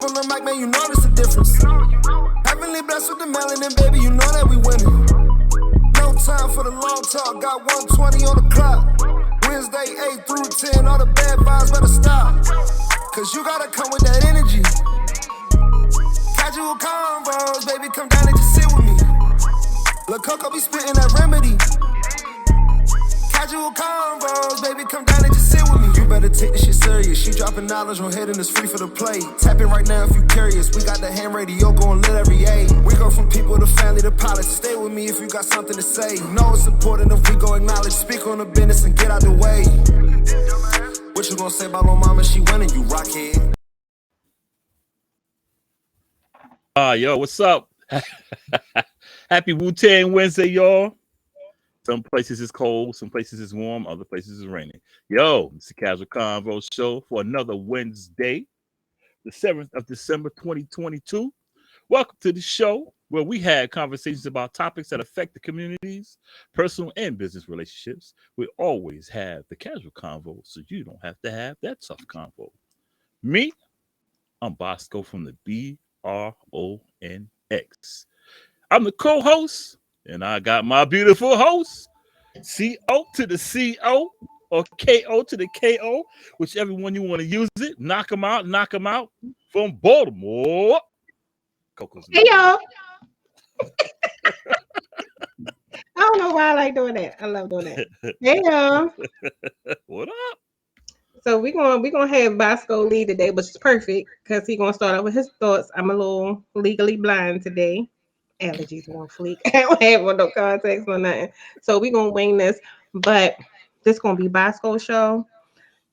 On the mic, man, you know it's the difference. Heavenly blessed with the melanin, baby, you know that we winning. No time for the long talk, got 120 on the clock. Wednesday, 8 through 10, all the bad vibes better stop. Cause you gotta come with that energy. Casual convos, baby, come down and just sit with me. Lil' Coco be spitting that remedy. Casual convos, baby, come down and just sit with me. You better take this shit serious. She dropping knowledge on head and it's free for the play. Tap in right now if you curious. We got the ham radio going lit every age. We go from people to family to pilots. Stay with me if you got something to say. You know it's important if we go acknowledge. Speak on the business and get out the way. What you gonna say about my mama? She winning, you rockhead. Yo, what's up? Happy Wu-Tang Wednesday, y'all. Some places it's cold, some places it's warm, other places it's raining. Yo, it's the Casual Convo Show for another Wednesday, the 7th of December, 2022. Welcome to the show where we had conversations about topics that affect the communities, personal and business relationships. We always have the casual convo, so you don't have to have that tough convo. Me, I'm Boscoe from the BRONX. I'm the co-host, and I got my beautiful host, CO to the CO or KO to the KO, whichever one you want to use it. Knock them out from Baltimore. Coco's Hey, y'all. I don't know why I like doing that. I love doing that. Hey, y'all. What up? So we're gonna have Bosco lead today, which is perfect because he's gonna start out with his thoughts. I'm a little legally blind today. Allergies are on fleek. I don't have no context or nothing. So we're gonna wing this, but this gonna be Bosco's show.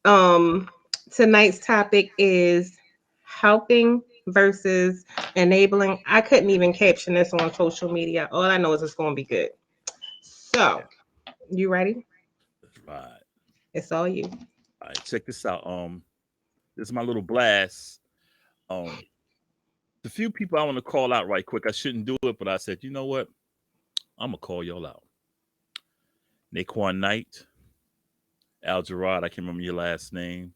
Tonight's topic is helping versus enabling. I couldn't even caption this on social media. All I know is it's gonna be good. So, you ready? That's right. It's all you. All right, check this out. This is my little blast. The few people I want to call out right quick. I shouldn't do it, but I said, you know what? I'm gonna call y'all out. Naquan Knight, Al Gerard. I can't remember your last name.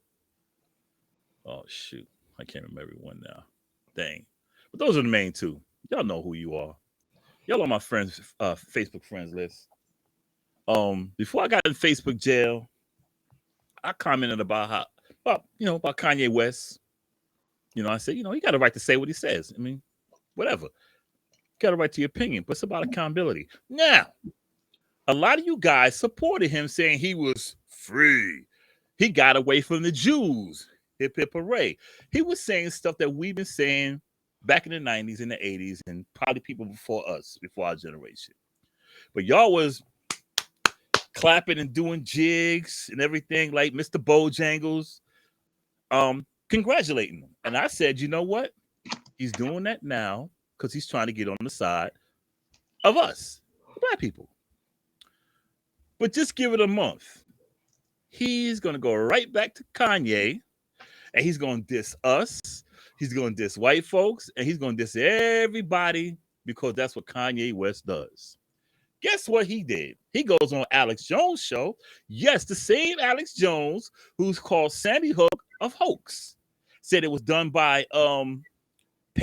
Oh shoot, I can't remember everyone now. Dang. But those are the main two. Y'all know who you are. Y'all on my friends, Facebook friends list. Before I got in Facebook jail, I commented about about Kanye West. I said, he got a right to say what he says. I mean, whatever. Got a right to your opinion, but it's about accountability. Now, a lot of you guys supported him saying he was free. He got away from the Jews. Hip hip hooray. He was saying stuff that we've been saying back in the 90s and the 80s and probably people before us, before our generation. But y'all was clapping and doing jigs and everything like Mr. Bojangles, congratulating him. And I said, you know what? He's doing that now because he's trying to get on the side of us, black people. But just give it a month. He's going to go right back to Kanye, and he's going to diss us. He's going to diss white folks, and he's going to diss everybody because that's what Kanye West does. Guess what he did? He goes on Alex Jones' show. Yes, the same Alex Jones who's called Sandy Hook of hoax. Said it was done by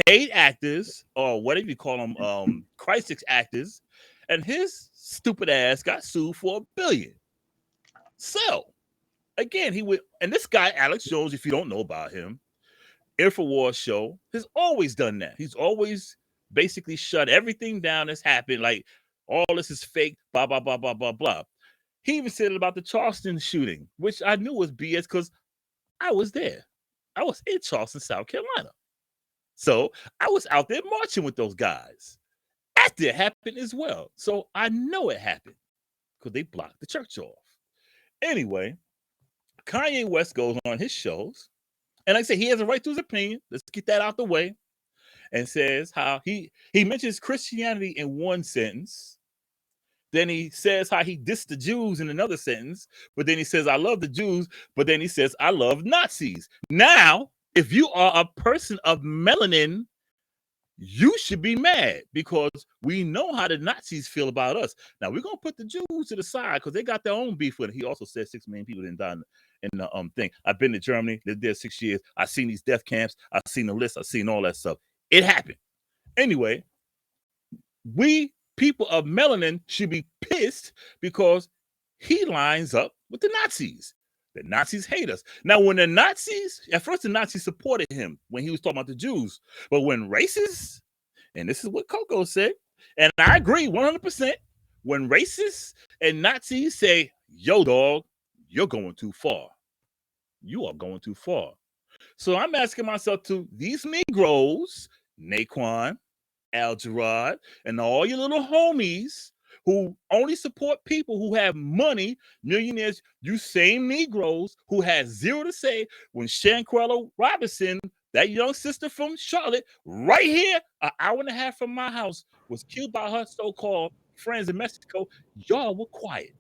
paid actors or whatever you call them, crisis actors, and his stupid ass got sued for $1 billion. So again, he would, and this guy Alex Jones, if you don't know about him, InfoWars show has always done that. He's always basically shut everything down that's happened, like all this is fake, blah blah blah blah blah blah. He even said it about the Charleston shooting, which I knew was BS because I was there. I was in Charleston, South Carolina. So I was out there marching with those guys. After it happened as well. So I know it happened because they blocked the church off. Anyway, Kanye West goes on his shows. And like I said, he has a right to his opinion. Let's get that out the way. And says how he mentions Christianity in one sentence. Then he says how he dissed the Jews in another sentence. But then he says, I love the Jews. But then he says, I love Nazis. Now, if you are a person of melanin, you should be mad because we know how the Nazis feel about us. Now, we're going to put the Jews to the side because they got their own beef with it. He also said 6 million people didn't die in the thing. I've been to Germany, lived there 6 years. I've seen these death camps. I've seen the list. I've seen all that stuff. It happened. Anyway, we people of melanin should be pissed because he lines up with the Nazis. The Nazis hate us. Now, when the Nazis, at first the Nazis supported him when he was talking about the Jews. But when racists, and this is what Coco said, and I agree 100%, when racists and Nazis say, yo, dog, you're going too far. You are going too far. So I'm asking myself to these Negroes, Naquan, Al Gerard, and all your little homies who only support people who have money, millionaires, you same Negroes who had zero to say when Shanquella Robinson, that young sister from Charlotte, right here, an hour and a half from my house, was killed by her so-called friends in Mexico. Y'all were quiet.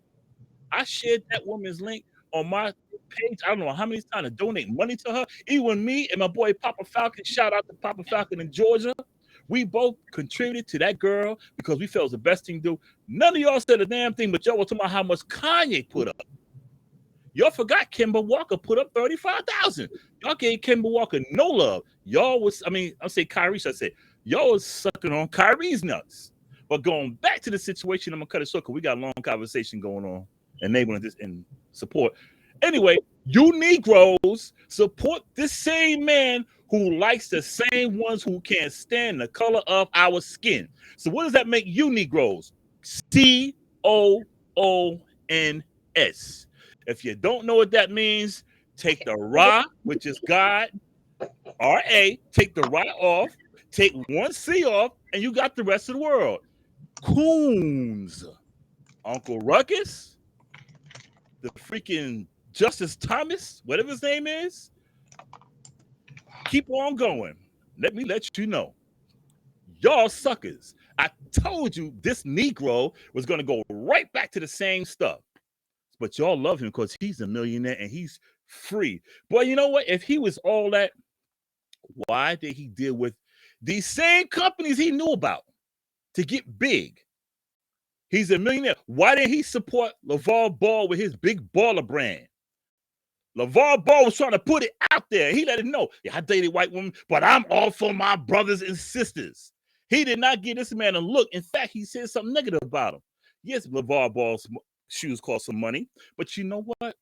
I shared that woman's link on my page. I don't know how many times to donate money to her. Even me and my boy Papa Falcon, shout out to Papa Falcon in Georgia. We both contributed to that girl because we felt it was the best thing to do. None of y'all said a damn thing, but y'all were talking about how much Kanye put up. Y'all forgot Kimber Walker put up 35,000. Y'all gave Kimber Walker no love. Y'all was, I'll say Kyrie, should I say, y'all was sucking on Kyrie's nuts. But going back to the situation, I'm gonna cut it short because we got a long conversation going on, enabling this and support. Anyway, you Negroes support this same man who likes the same ones who can't stand the color of our skin. So what does that make you Negroes? COONS. If you don't know what that means, take the Ra, which is God, R-A, take the Ra off, take one C off, and you got the rest of the world. Coons. Uncle Ruckus, the freaking Justice Thomas, whatever his name is, keep on going. Let me let you know. Y'all suckers. I told you this Negro was going to go right back to the same stuff. But y'all love him because he's a millionaire and he's free. Boy, you know what? If he was all that, why did he deal with these same companies he knew about to get big? He's a millionaire. Why didn't he support LeVar Ball with his big baller brand? LeVar Ball was trying to put it out there. He let it know. Yeah, I dated white women, but I'm all for my brothers and sisters. He did not give this man a look. In fact, he said something negative about him. Yes, LeVar Ball's shoes cost some money, but you know what?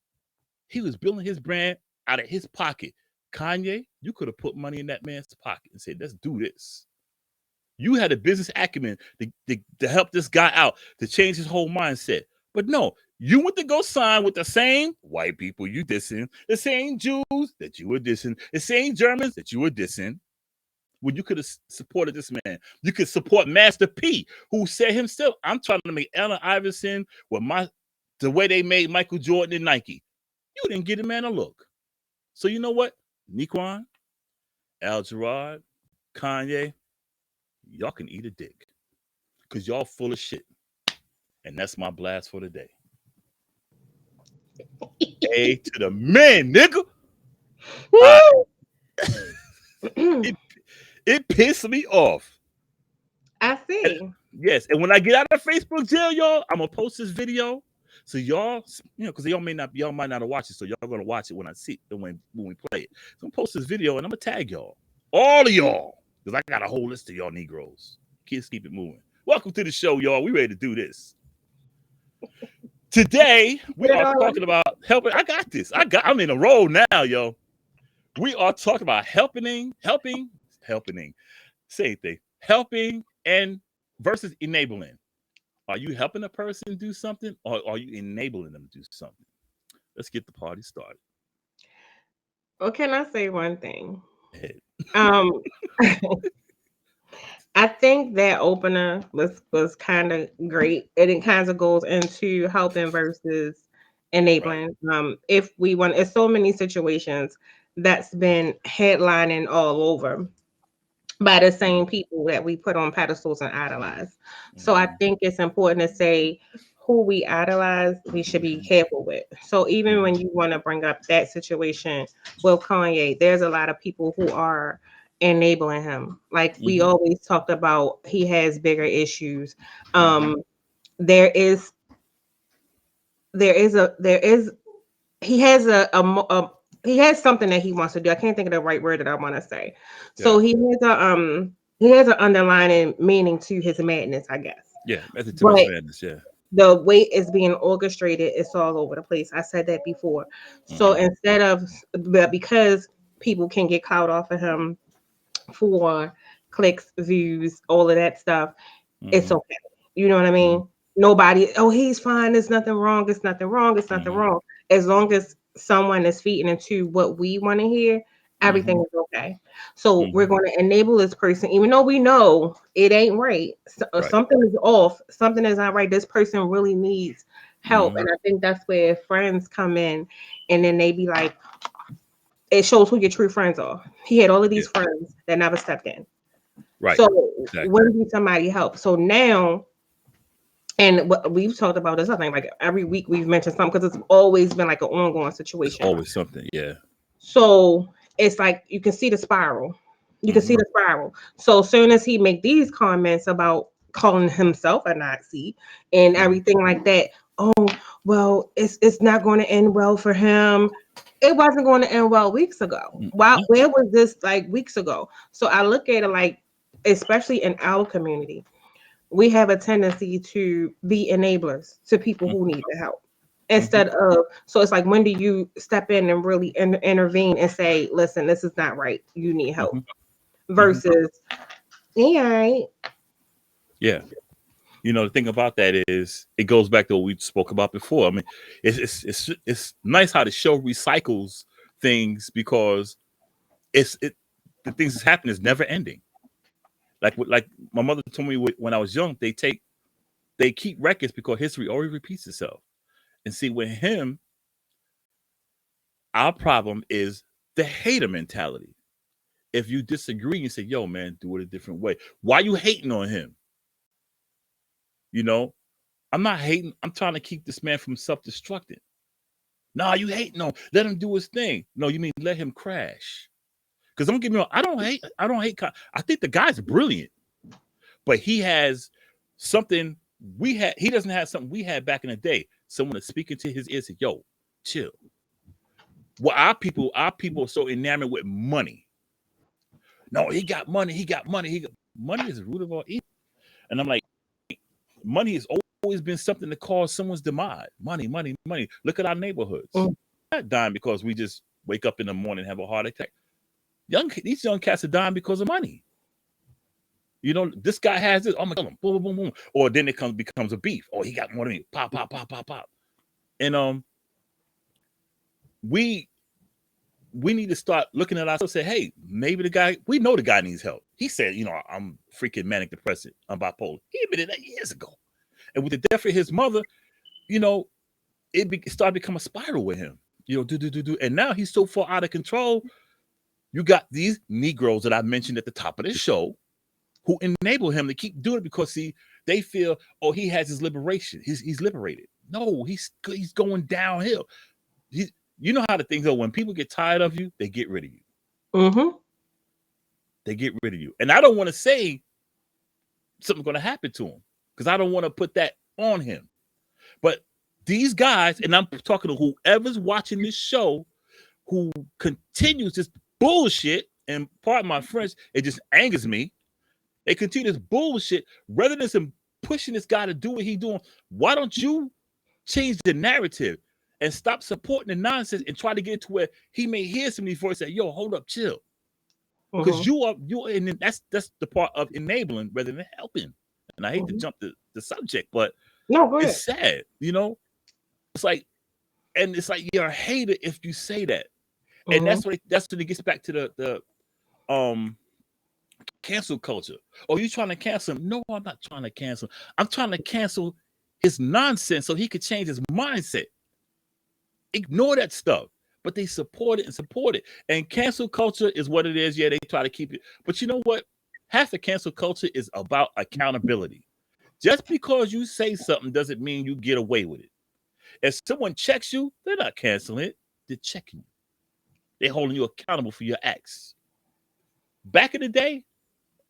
He was building his brand out of his pocket. Kanye, you could have put money in that man's pocket and said, let's do this. You had a business acumen to help this guy out, to change his whole mindset. But no, you went to go sign with the same white people you dissing, the same Jews that you were dissing, the same Germans that you were dissing. When you could have supported this man. You could support Master P, who said himself, I'm trying to make Allen Iverson with the way they made Michael Jordan and Nike. You didn't give the man a look. So you know what? Nequan, Al Gerard, Kanye, y'all can eat a dick. Because y'all full of shit. And that's my blast for the day. A to the man, nigga. It pissed me off. I see. Yes, and when I get out of Facebook jail, y'all, I'm gonna post this video. So y'all, because y'all might not have watched it, so y'all gonna watch it when I see it, when we play it. So I'm gonna post this video and I'm gonna tag y'all, all of y'all, because I got a whole list of y'all Negroes. Kids, keep it moving. Welcome to the show, y'all. We ready to do this. Today we are talking about helping. I got this. I'm in a roll now, yo. We are talking about helping. Same thing. Helping and versus enabling. Are you helping a person do something, or are you enabling them to do something? Let's get the party started. Well, can I say one thing? I think that opener was kind of great. It kind of goes into helping versus enabling. Right. If we want, it's so many situations that's been headlining all over by the same people that we put on pedestals and idolize. So I think it's important to say who we idolize, we should be careful with. So even when you want to bring up that situation with Kanye, there's a lot of people who are enabling him. Like we always talked about, he has bigger issues. There is he has he has something that he wants to do. I can't think of the right word that I want to say. So Yeah. he has an underlying meaning to his madness, I guess. Yeah. Method to Miss But Madness. Yeah. the way it's being orchestrated, it's all over the place. I said that before. So Mm-hmm. instead of, but because people can get caught off of him for clicks, views, all of that stuff, it's Mm-hmm. okay. You know what I Mm-hmm. mean? Nobody, oh, he's fine. There's nothing wrong. It's nothing wrong. It's nothing Mm-hmm. wrong. As long as someone is feeding into what we want to hear, everything Mm-hmm. is okay. So we're Mm-hmm. going to enable this person, even though we know it ain't right. Right. Something is off. Something is not right. This person really needs help. Mm-hmm. And I think that's where friends come in and then they be like, it shows who your true friends are. He had all of Yeah. these friends that never stepped in. Right. So Exactly. when do somebody help? So now, and what we've talked about this, I think like every week we've mentioned something because it's always been like an ongoing It's situation. always something. Yeah. So it's like you can see the spiral. You can see Mm-hmm. the spiral. So as soon as he make these comments about calling himself a Nazi and Mm-hmm. everything like that, oh well, it's not going to end well for him. It wasn't going to end well weeks ago. Wow, Mm-hmm. where was this like weeks ago? So I look at it like, especially in our community, we have a tendency to be enablers to people who need the help Mm-hmm. instead of, so it's like, when do you step in and really intervene and say, listen, this is not right, you need help, Mm-hmm. Mm-hmm. versus, yeah, right. Yeah. The thing about that is it goes back to what we spoke about before. I mean, it's nice how the show recycles things because the things that's happening is never ending. Like my mother told me when I was young, they keep records because history always repeats itself. And see, with him, our problem is the hater mentality. If you disagree and say, "Yo, man, do it a different way," why you hating on him? You know, I'm not hating. I'm trying to keep this man from self-destructing. Nah, you hating on. Let him do his thing. No, you mean let him crash. Because don't get me wrong, I don't hate. I don't hate. I think the guy's brilliant, but he has something we had. He doesn't have something we had back in the day. Someone to speak into his ear, say, "Yo, chill." Well, our people are so enamored with money. No, he got money. He got money. Money is the root of all evil. And I'm like, money has always been something to cause someone's demise. Money, money, money. Look at our neighborhoods. Mm, We're not dying because we just wake up in the morning and have a heart attack. These young cats are dying because of money. This guy has this. I'm gonna kill him. Boom, boom, boom, boom. Or then it becomes a beef. Oh, he got more than me. Pop, pop, pop, pop, pop. And we we need to start looking at ourselves and say, hey, maybe we know the guy needs help. He said, I'm freaking manic depressive. I'm bipolar. He admitted that years ago. And with the death of his mother, you know, it started to become a spiral with him. Do. And now he's so far out of control. You got these Negroes that I mentioned at the top of this show who enable him to keep doing it because, see, they feel, oh, he has his liberation. He's liberated. No, he's going downhill. You know how the things are. When people get tired of you, they get rid of you. mm-hmm. They get rid of you. And I don't want to say something's going to happen to him because I don't want to put that on him. But these guys, and I'm talking to whoever's watching this show, who continues this bullshit, and pardon my French, it just angers me. They continue this bullshit rather than some pushing this guy to do what he's doing. Why don't you change the narrative and stop supporting the nonsense and try to get to where he may hear some of these voices say, yo, hold up, chill. Because Mm-hmm. and that's the part of enabling rather than helping. And I hate to Mm-hmm. jump the subject, but No, go ahead. it's sad, It's like, and it's like you're a hater if you say that. And Mm-hmm. that's when it gets back to the cancel culture. Oh, you trying to cancel him? No, I'm not trying to cancel him. I'm trying to cancel his nonsense so he could change his mindset. Ignore that stuff. But they support it and support it. And cancel culture is what it is. Yeah, they try to keep it. But you know what? Half of cancel culture is about accountability. Just because you say something doesn't mean you get away with it. If someone checks you, they're not canceling it. They're checking you. They're holding you accountable for your acts. Back in the day,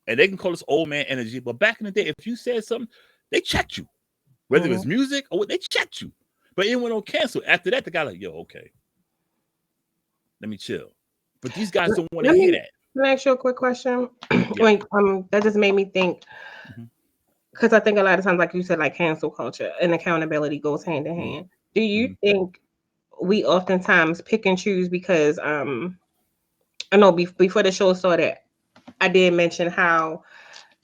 and they can call this old man energy, but back in the day, if you said something, they checked you. Whether it Mm-hmm. was music or what, they checked you. But it went on cancel. After that, the guy like, yo, okay, let me chill. But these guys don't want to Let hear me that. can I ask you a quick question? Yeah. That just made me think Mhm. because I think a lot of times, like you said, like cancel culture and accountability goes hand in Mhm. hand. Do you Mhm. think we oftentimes pick and choose because I know before the show started, I did mention how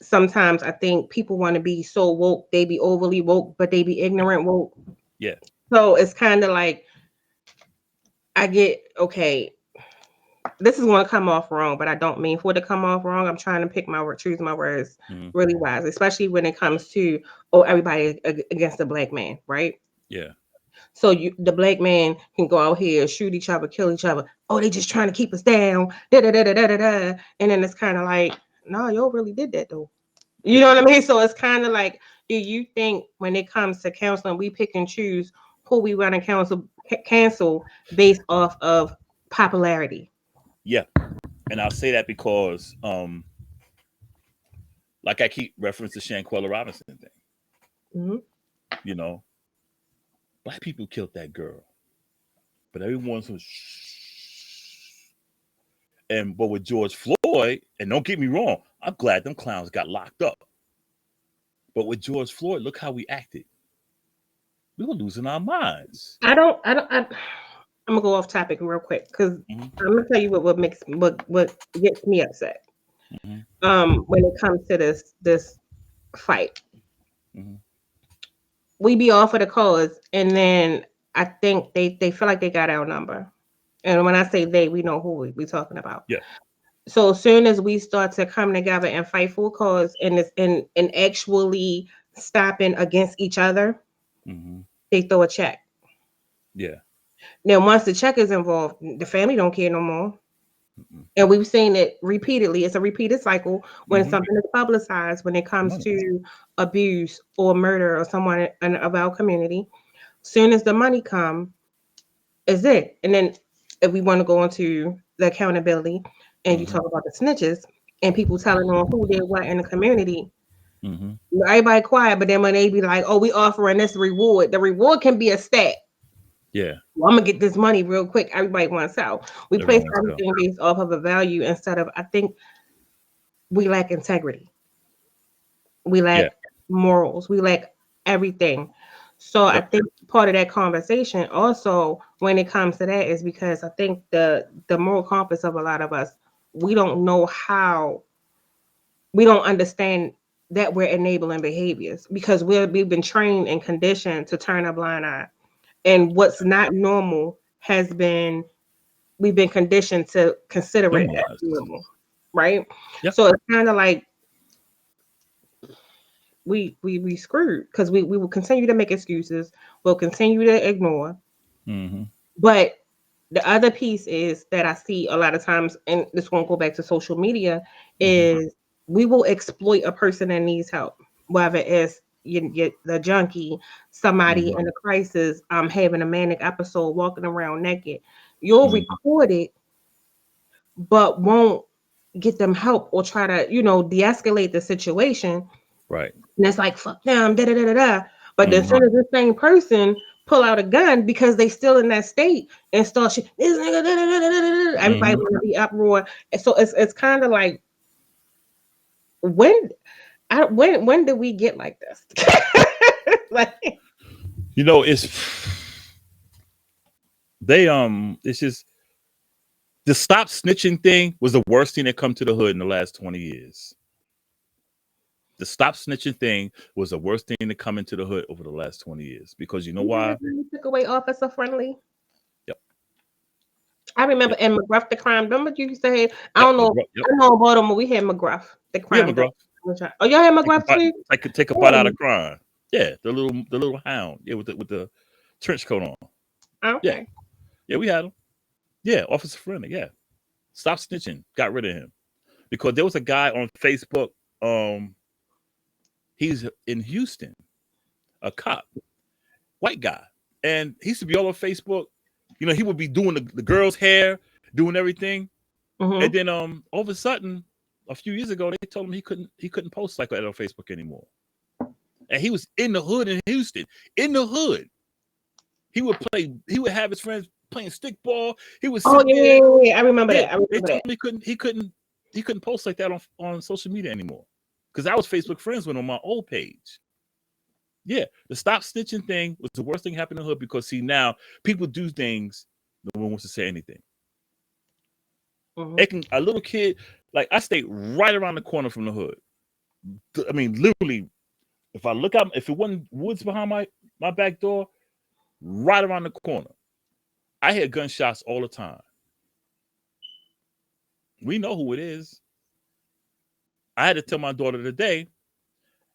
sometimes I think people want to be so woke, they be overly woke, but they be ignorant woke. Yeah. So it's kind of like I get okay. This is going to come off wrong, but I don't mean for it to come off wrong. I'm trying to choose my words Mhm. really wise, especially when it comes to everybody against the black man, right? Yeah. So the black man can go out here, shoot each other, kill each other. Oh, they just trying to keep us down, da da da da da da da. And then it's kind of like, no, y'all really did that though. You know what I mean? So it's kind of like, do you think when it comes to counseling, we pick and choose who we want to cancel based off of popularity? Yeah. And I'll say that because, like I keep reference the Shanquella Robinson thing. Hmm. You know, black people killed that girl, but everyone's was shh. And but with George Floyd, and don't get me wrong, I'm glad them clowns got locked up. But with George Floyd, look how we acted. We were losing our minds. I'm gonna go off topic real quick because Hmm. I'm gonna tell you what gets me upset. Hmm. When it comes to this fight, Hmm. we be all for the cause, and then I think they feel like they got our number. And when I say they, we know who we talking about. Yeah. So as soon as we start to come together and fight for a cause and it's and actually stopping against each other, Hmm. they throw a check. Yeah. Now once the check is involved, the family don't care no more. Hmm. And we've seen it repeatedly. It's a repeated cycle when Hmm. something is publicized, when it comes Money. to abuse or murder or someone of our community. Soon as the money come, is it. And then if we want to go into the accountability and you Hmm. talk about the snitches and people telling on who did what in the community, Hmm. everybody quiet, but then when they be like, oh, we offering this reward, the reward can be a stat. Yeah. Well, I'm gonna get this money real quick. Everybody wants out. We place Everyone wants to go. everything based off of a value instead of I think we lack integrity. We Yeah. lack morals. We lack everything. So I Yep. think part of that conversation also when it comes to that is because I think the moral compass of a lot of us, we don't know how we don't understand that we're enabling behaviors because we've been trained and conditioned to turn a blind eye. And what's not normal has been we've been conditioned to consider it as Normalized. normal. Right. Yep. So it's kind of like we screwed because we will continue to make excuses, we'll continue to ignore. Hmm. But the other piece is that I see a lot of times, and this won't go back to social media, Hmm. is we will exploit a person that needs help, whether it's the junkie, somebody Hmm. in a crisis, having a manic episode, walking around naked. You'll Hmm. record it, but won't get them help or try to, de-escalate the situation. Right. And it's like, fuck them, da da da da da. But as Hmm. soon as the same person pull out a gun because they still in that state and start shit, this nigga, da, da, da, da, da, da, everybody Hmm. want to be uproar. And so it's kind of like when when did we get like this? Like, You know, they it's just the stop snitching thing was the worst thing that come to the hood in the last 20 years. The stop snitching thing was the worst thing to come into the hood over the last 20 years because you know you why? remember when we took away officer friendly. Yep. I remember Yep. in McGruff the crime. Remember you used to have, I Yep. don't know, Yep. I know in Baltimore we had McGruff the Yeah, crime. McGraw. Oh, y'all had Take a McGruff bite, too? take a bite out Oh, of crime. Yeah, the little hound. Yeah, with the trench coat on. Yeah. okay. Yeah, we had him. Yeah, Officer Friendly. Yeah. Stop snitching. Got rid of him. Because there was a guy on Facebook. Um, he's in Houston, a cop, white guy. And he used to be all over Facebook. You know, he would be doing the girl's hair, doing everything. And Mm-hmm. then all of a sudden, a few years ago, they told him he couldn't post like that on Facebook anymore. And he was in the hood in Houston, in the hood. He would have his friends playing stickball. He would Oh sit there. yeah. I remember Yeah, that. I they remember told that. him he couldn't post like that on social media anymore. Because I was Facebook friends with him on my old page. Yeah, the stop snitching thing was the worst thing happened in the hood because see now people do things, no one wants to say anything. A little kid, like I stayed right around the corner from the hood. I mean, literally, if I look out, if it wasn't woods behind my back door, right around the corner, I hear gunshots all the time. We know who it is. I had to tell my daughter today,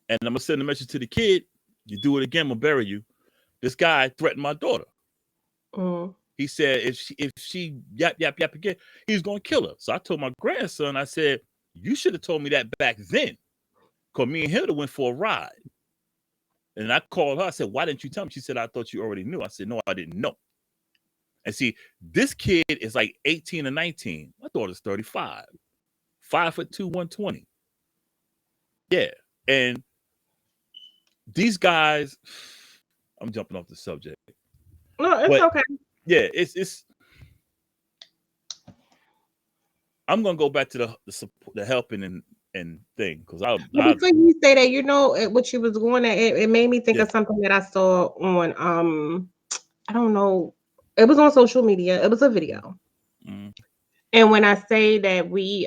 and I'm gonna send a message to the kid. You do it again, I'm gonna bury you. This guy threatened my daughter. He said if she yap again, he was gonna kill her. So I told my grandson, I said, you should have told me that back then. Because me and Hilda went for a ride. And I called her. I said, why didn't you tell me? She said, I thought you already knew. I said, no, I didn't know. And see, this kid is like 18 or 19. My daughter's 35. 5'2", 120. Yeah. And these guys, I'm jumping off the subject. No, it's okay. Yeah, it's I'm gonna go back to the support, the helping and thing because Before you say that, you know what you was going at, it made me think of something that I saw on I don't know, it was on social media. It was a video, and when I say that we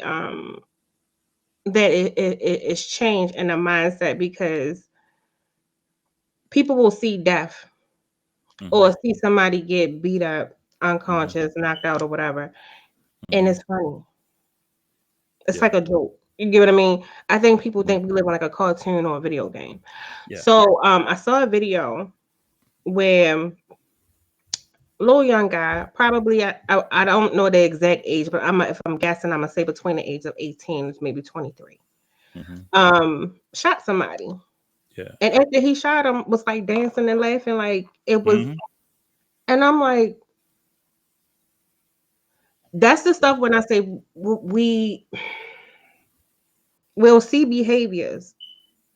that it's changed in the mindset because people will see death or see somebody get beat up, unconscious, knocked out, or whatever, and it's funny. It's like a joke. You get what I mean? I think people think we live on like a cartoon or a video game. Yeah. So I saw a video where little young guy, probably I don't know the exact age, but if I'm guessing, I'm gonna say between the age of 18 to maybe 23. Shot somebody. Yeah. And after he shot him, was like dancing and laughing like it was, and I'm like, that's the stuff when I say we'll see behaviors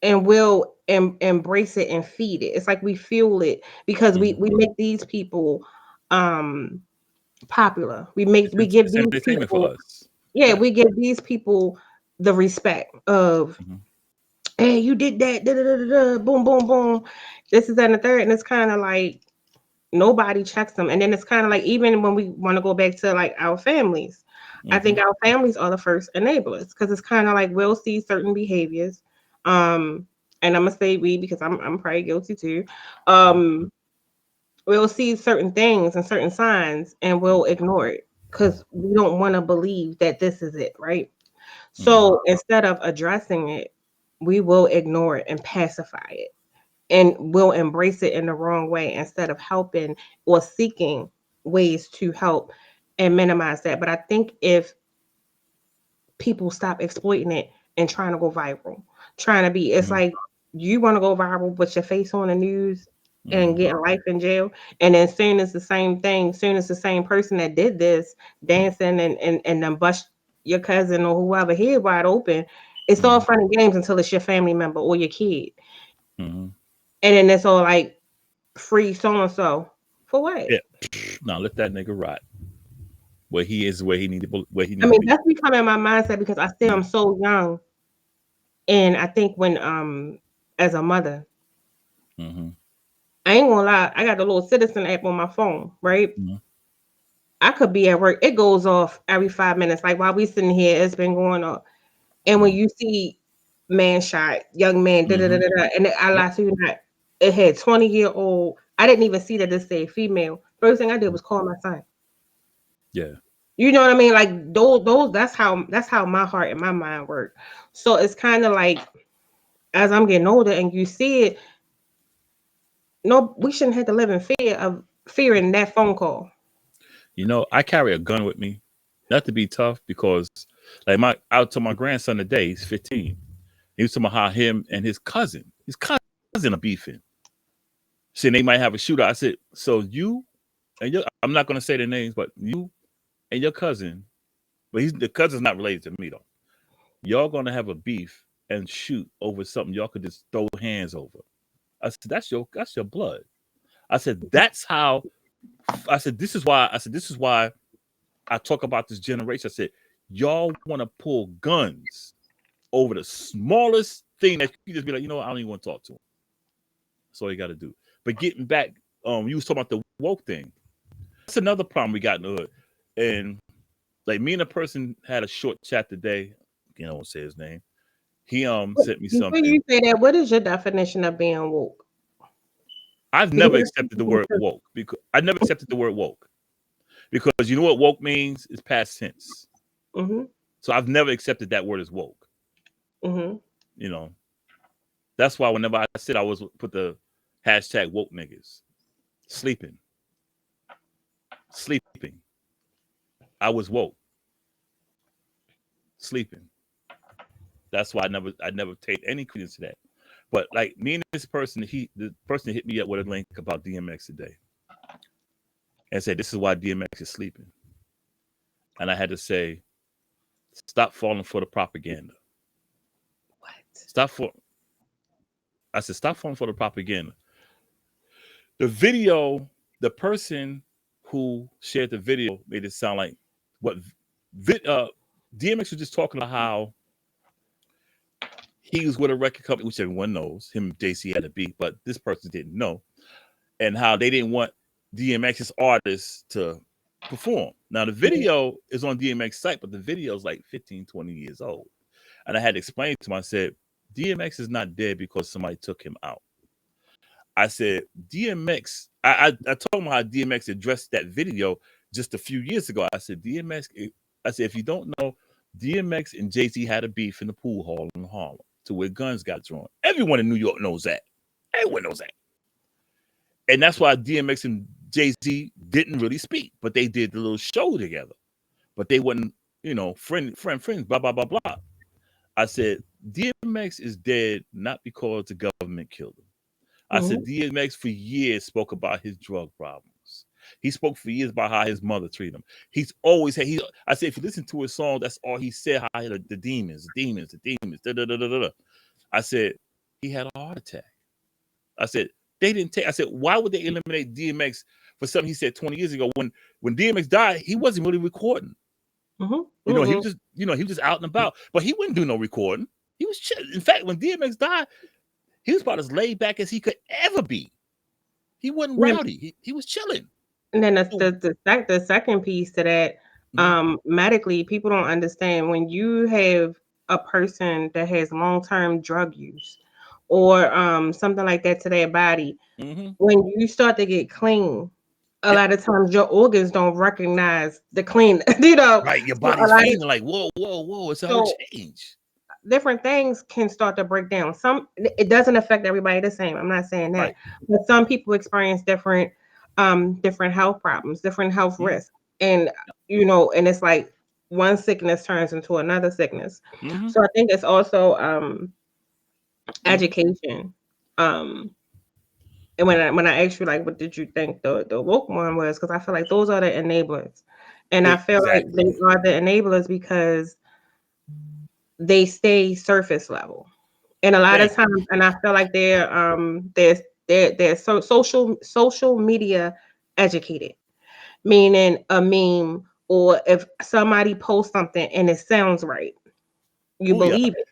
and we'll embrace it and feed it. It's like we fuel it because we make these people popular. We give these entertainment people, for us. yeah, we give these people the respect of, hey, you did that, da, da, da, da, boom, boom, boom. This is that and the third, and it's kind of like nobody checks them. And then it's kind of like even when we want to go back to like our families, I think our families are the first enablers because it's kind of like we'll see certain behaviors, and I'm gonna say we because I'm probably guilty too. We'll see certain things and certain signs and we'll ignore it because we don't want to believe that this is it, right? So instead of addressing it, we will ignore it and pacify it and we'll embrace it in the wrong way instead of helping or seeking ways to help and minimize that. But I think if people stop exploiting it and trying to go viral, trying to be, it's like you want to go viral, put your face on the news and get life in jail. And then soon as the same thing, soon as the same person that did this dancing and then bust your cousin or whoever head wide open, it's all fun and games until it's your family member or your kid. And then it's all like free so and so for what? Yeah. Now let that nigga rot. Where he is, where he need to be. I mean, that's becoming my mindset because I still am so young. And I think when as a mother, I ain't gonna lie, I got the little citizen app on my phone, right? I could be at work, it goes off every 5 minutes. Like while we sitting here, it's been going off. And when you see man shot, young man, da da da da da, and I lie to you not, it had 20-year-old. I didn't even see that it said female. First thing I did was call my son. Yeah. You know what I mean? Like those that's how my heart and my mind work. So it's kind of like as I'm getting older and you see it, no, we shouldn't have to live in fear of fearing that phone call. You know, I carry a gun with me, not to be tough because, like out to my grandson today, he's 15. He was talking about how him and his cousin are beefing. Saying they might have a shootout. I said, so you and I'm not going to say their names, but you and your cousin, but the cousin's not related to me though. Y'all going to have a beef and shoot over something y'all could just throw hands over. I said, that's your blood. I said, that's how. I said, this is why. I said, this is why I talk about this generation. I said, y'all want to pull guns over the smallest thing that you just be like, you know what, I don't even want to talk to him. That's all you got to do. But getting back, you was talking about the woke thing. That's another problem we got in the hood. And like me and a person had a short chat today. You know, I won't say his name. He sent me Before something. you say that, what is your definition of being woke? I've never accepted the word woke because I never accepted the word woke because you know what woke means? It's past tense. Mm-hmm. So I've never accepted that word as woke. Mm-hmm. You know, that's why whenever I said I was put the hashtag woke niggas, sleeping. I was woke. Sleeping. That's why I never take any credence to that. But like me and this person, the person hit me up with a link about DMX today. And said, this is why DMX is sleeping. And I had to say, stop falling for the propaganda. What? I said, stop falling for the propaganda. The video, the person who shared the video made it sound like what DMX was just talking about how he was with a record company, which everyone knows, him and JC had a beat, but this person didn't know, and how they didn't want DMX's artists to perform. Now, the video is on DMX's site, but the video is like 15, 20 years old. And I had to explain to him, I said, DMX is not dead because somebody took him out. I said, DMX, I told him how DMX addressed that video just a few years ago. I said, I said, if you don't know, DMX and Jay-Z had a beef in the pool hall in Harlem to where guns got drawn. Everyone in New York knows that. Everyone knows that. And that's why DMX and Jay-Z didn't really speak, but they did the little show together. But they wasn't, friends, blah, blah, blah, blah. I said, DMX is dead not because the government killed him. I said, DMX for years spoke about his drug problems. He spoke for years about how his mother treated him. He's always had, I said, if you listen to his song, that's all he said, how he had the demons, da, da, da, da, da. I said, he had a heart attack. I said, I said, why would they eliminate DMX for something he said 20 years ago? When DMX died, he wasn't really recording. He was just, he was just out and about, but he wouldn't do no recording. He was chill. In fact, when DMX died, he was about as laid back as he could ever be. He wasn't rowdy. He was chilling. And then the second piece to that, medically, people don't understand when you have a person that has long-term drug use or something like that to their body, when you start to get clean, a lot of times your organs don't recognize the clean, Right, your body's feeling like, whoa, it's a whole change. Different things can start to break down. It doesn't affect everybody the same. I'm not saying that, right. But some people experience different health problems, different health risks, and and it's like one sickness turns into another sickness. So I think it's also education. And when I asked you, like, what did you think the woke one was? Because I feel like those are the enablers, and I feel like they are the enablers because they stay surface level, and a lot of times, and I feel like they're social media educated, meaning a meme, or if somebody posts something and it sounds right, you believe it,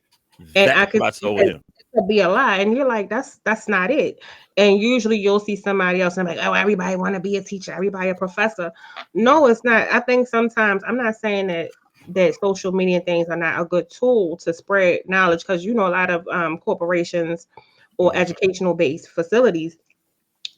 and I could see it could be a lie, and you're like, that's not it. And usually you'll see somebody else and like, oh, everybody want to be a teacher, everybody a professor. No, it's not. I think sometimes, I'm not saying that social media things are not a good tool to spread knowledge, because a lot of corporations or educational based facilities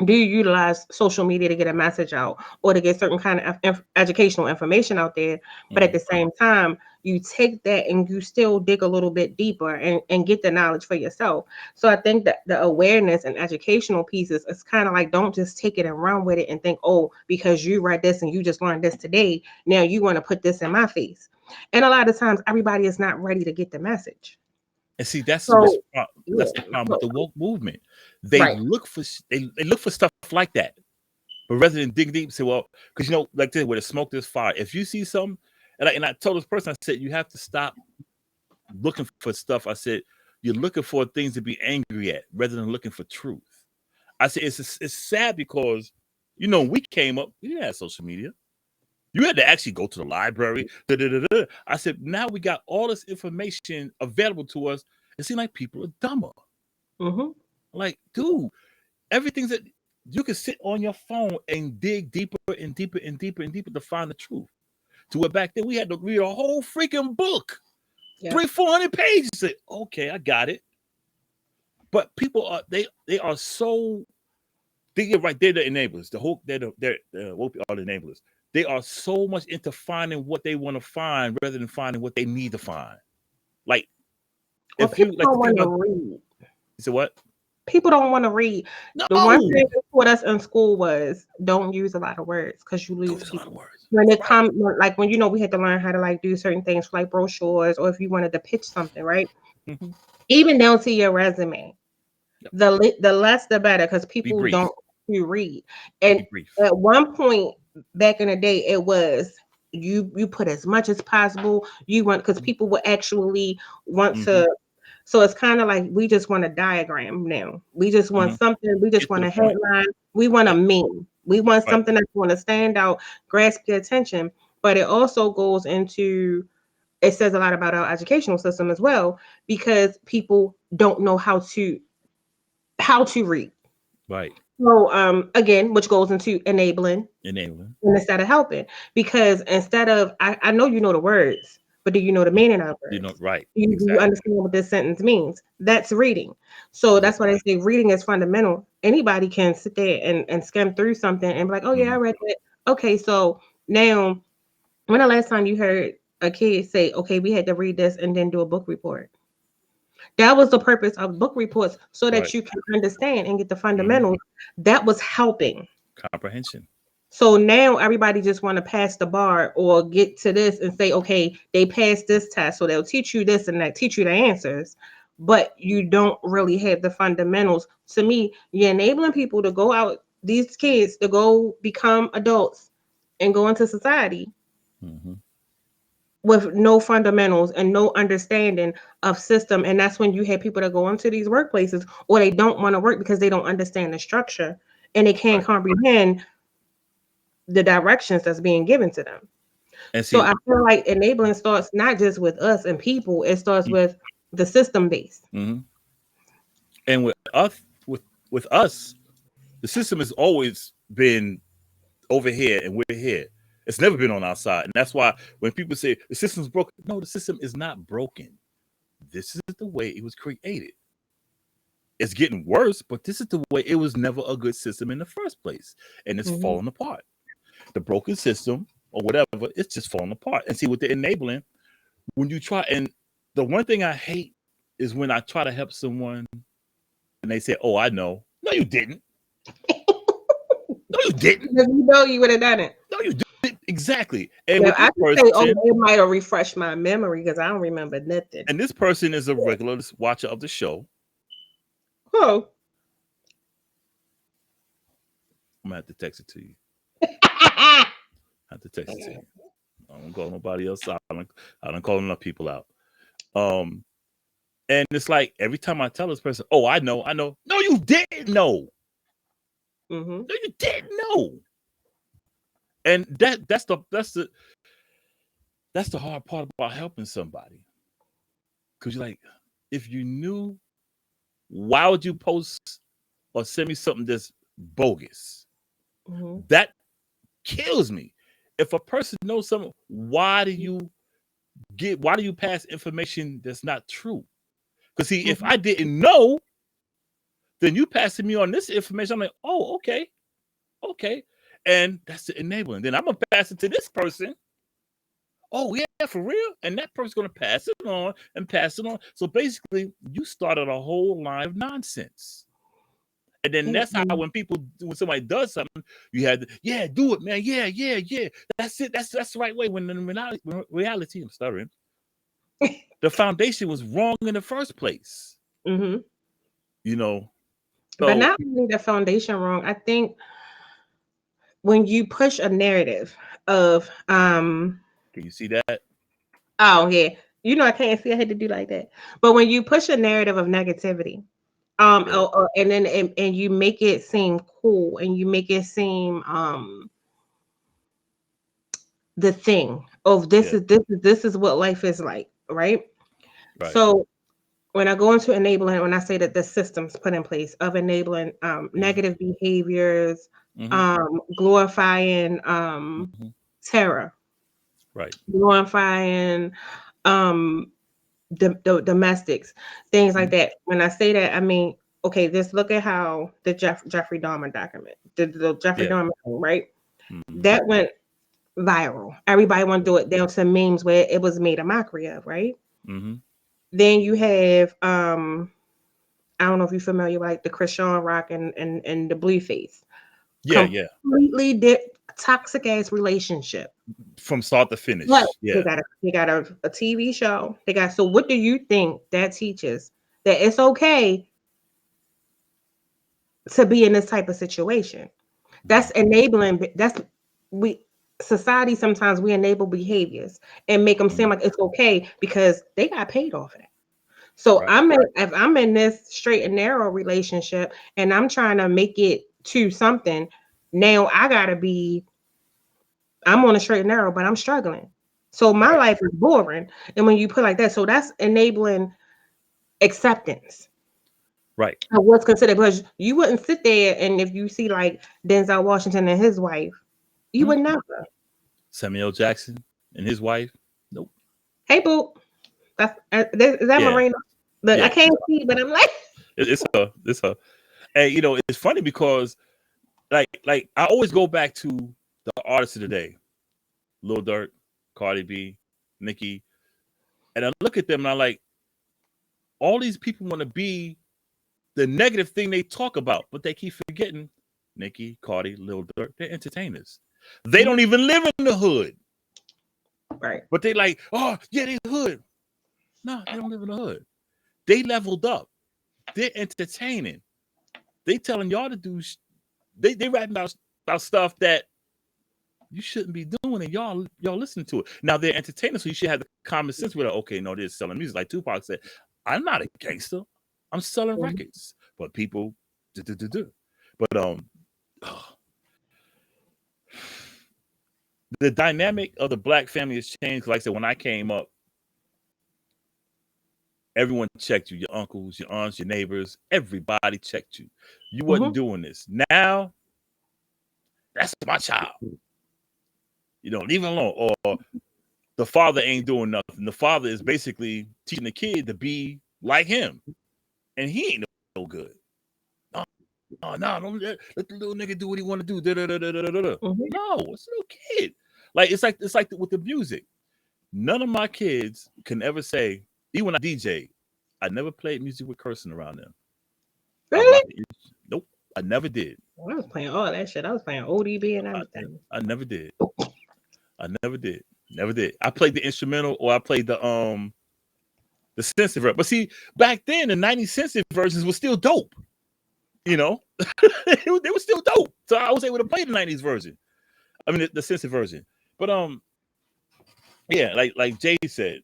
do utilize social media to get a message out or to get certain kind of educational information out there. But at the same time, you take that and you still dig a little bit deeper and get the knowledge for yourself. So I think that the awareness and educational pieces is kind of like, don't just take it and run with it and think, oh, because you read this and you just learned this today, now you want to put this in my face. And a lot of times everybody is not ready to get the message. And see, that's the problem with the woke movement. They look for stuff like that, but rather than dig deep, say, well, because like this, where the smoke, there's fire. If you see something, and I told this person, I said, you have to stop looking for stuff. I said, you're looking for things to be angry at rather than looking for truth. I said it's sad because we came up, we didn't have social media. You had to actually go to the library. I said, now we got all this information available to us. It seems like people are dumber. Mm-hmm. Like, dude, everything's that you can sit on your phone and dig deeper and deeper and deeper and deeper to find the truth. To where back then we had to read a whole freaking book, 300-400 pages. Say, okay, I got it. But people are they are so they're right. They're the enablers. They're all the enablers. They are so much into finding what they want to find rather than finding what they need to find. Like, well, if you like don't to think want to about, read. you said what? People don't want to read. No, The one thing they taught us in school was don't use a lot of words because you lose people. A lot of words. When it comes, like when we had to learn how to like do certain things for like brochures, or if you wanted to pitch something, right? Mm-hmm. Even down to your resume, Yep. the less the better, because people don't read. And at one point back in the day, it was you put as much as possible. You want, because people would actually want to. So it's kind of like we just want a diagram now. We just want something. We just want a headline. We want a meme. We want something that's going to stand out, grasp your attention. But it also goes into, it says a lot about our educational system as well, because people don't know how to read. Right. So again, which goes into enabling instead of helping. Because instead of, I know you know the words, but do you know the meaning of words? Right. Do you understand what this sentence means? That's reading. So that's why they say reading is fundamental. Anybody can sit there and skim through something and be like, oh yeah, I read it. Okay, so now, when the last time you heard a kid say, okay, we had to read this and then do a book report? That was the purpose of book reports, so that you can understand and get the fundamentals. That was helping comprehension. So now everybody just want to pass the bar or get to this and say, okay, they passed this test, so they'll teach you this and that, teach you the answers, but you don't really have the fundamentals. To me, you're enabling people to go out, these kids to go become adults and go into society with no fundamentals and no understanding of system. And that's when you have people that go into these workplaces, or they don't want to work because they don't understand the structure and they can't comprehend the directions that's being given to them. And so I feel like enabling starts not just with us and people, it starts with the system base. And with us, the system has always been over here and we're here. It's never been on our side. And that's why when people say the system's broken, no, the system is not broken. This is the way it was created. It's getting worse, but this is the way. It was never a good system in the first place. And it's falling apart. The broken system or whatever, it's just falling apart. And see, what they're enabling, when you try, and the one thing I hate is when I try to help someone and they say, oh, I know. No, you didn't. No, you didn't. Because you know you would have done it. No, you didn't. Exactly. And I can say, oh, it might have refreshed my memory because I don't remember nothing. And this person is a regular watcher of the show. Oh. I'm going to have to text it to you. I have to text it to you. I don't call nobody else out. I don't call enough people out. And it's like every time I tell this person, oh, I know. No, you didn't know. No, you didn't know. And that's the hard part about helping somebody. Because you're like, if you knew, why would you post or send me something that's bogus? That kills me. If a person knows something, why do you pass information that's not true? Because see, if I didn't know, then you passing me on this information. I'm like, oh, okay. And that's the enabling. Then I'm gonna pass it to this person. Oh, yeah, for real? And that person's gonna pass it on and pass it on. So basically, you started a whole line of nonsense. And then that's how when somebody does something, you had to, do it, man. Yeah. That's it. That's the right way. When in reality, I'm stuttering. The foundation was wrong in the first place. You know. So, but not only the foundation wrong, I think when you push a narrative of can you see that? Oh yeah. I can't see, I had to do like that. But when you push a narrative of negativity, Yeah. And then and you make it seem cool, and you make it seem the thing of Yeah. this is what life is like, right? Right. So when I go into enabling, when I say that the systems put in place of enabling Mm-hmm. negative behaviors, Mm-hmm. glorifying Mm-hmm. terror, Right. glorifying um the domestics, things like Mm-hmm. that. When I say that, I mean, okay, just look at how the Jeffrey Dahmer document, the Jeffrey Yeah. Dahmer thing, right? Mm-hmm. That went viral. Everybody want to do it. Down to memes where it was made a mockery of, right? Mm-hmm. Then you have I don't know if you're familiar with like the Krishan Rock and the Blueface. Yeah. Yeah. Completely toxic ass relationship. From start to But finish. Yeah. they got a TV show. They got so what do you think that teaches? That it's okay to be in this type of situation. That's Mm-hmm. enabling. That's we society sometimes we enable behaviors and make them Mm-hmm. seem like it's okay because they got paid off of that. So Right. if I'm in this straight and narrow relationship and I'm trying to make it to something, now I gotta be I'm on a straight and narrow, but I'm struggling. So my Right. life is boring. And when you put like that, so that's enabling acceptance Right. of what's considered because you wouldn't sit there and if you see like Denzel Washington and his wife, you Mm-hmm. would never. Samuel Jackson and his wife. Nope. Hey boo, that's is that Yeah. Marina? Look, I Yeah. can't see, but I'm like, It's her. It's her. And it's funny because like I always go back to the artists of the day, Lil Durk, Cardi B, Nicki, and I look at them and I like all these people want to be the negative thing they talk about, but they keep forgetting Nicki, Cardi, Lil Durk. They're entertainers. They don't even live in the hood, right. but they like, oh yeah, they hood. No, they don't live in the hood. They leveled up. They're entertaining. They telling y'all to do. They rapping about stuff that you shouldn't be doing, and y'all listening to it. Now they're entertainers, so you should have the common sense with it. Okay, no, they're selling music. Like Tupac said, I'm not a gangster. I'm selling Mhm. records. But people do. But the dynamic of the black family has changed. Like I said, when I came up, everyone checked you. Your uncles, your aunts, your neighbors, everybody checked you. You wasn't Mhm. doing this. Now, that's my child. Leave it alone. Or the father ain't doing nothing. The father is basically teaching the kid to be like him, and he ain't no good. No, don't let the little nigga do what he want to do. Mhm. No, it's a little kid. Like it's like with the music. None of my kids can ever say, even when I DJ, I never played music with cursing around them. I Really? rock it. Nope, I never did. I was playing all that shit. I was playing ODB and I, everything. I never did. I never did. Never did. I played the instrumental or I played the sensitive. But see, back then the 90 sensitive versions were still dope. You know, they were still dope. So I was able to play the 90s version. I mean the sensitive version. But yeah, like Jay said,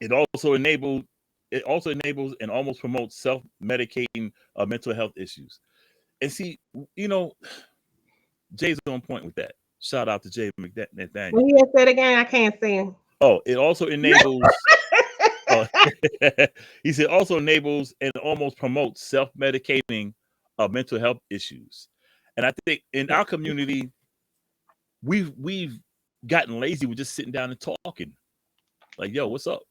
it also enabled and almost promotes self-medicating mental health issues. And see, you know, Jay's on point with that. Shout out to Jay When McDaniel. you said again, I can't sing. Oh, it also enables. Uh, he said also enables and almost promotes self-medicating mental health issues. And I think in our community, we've gotten lazy with just sitting down and talking. Like, yo, what's up?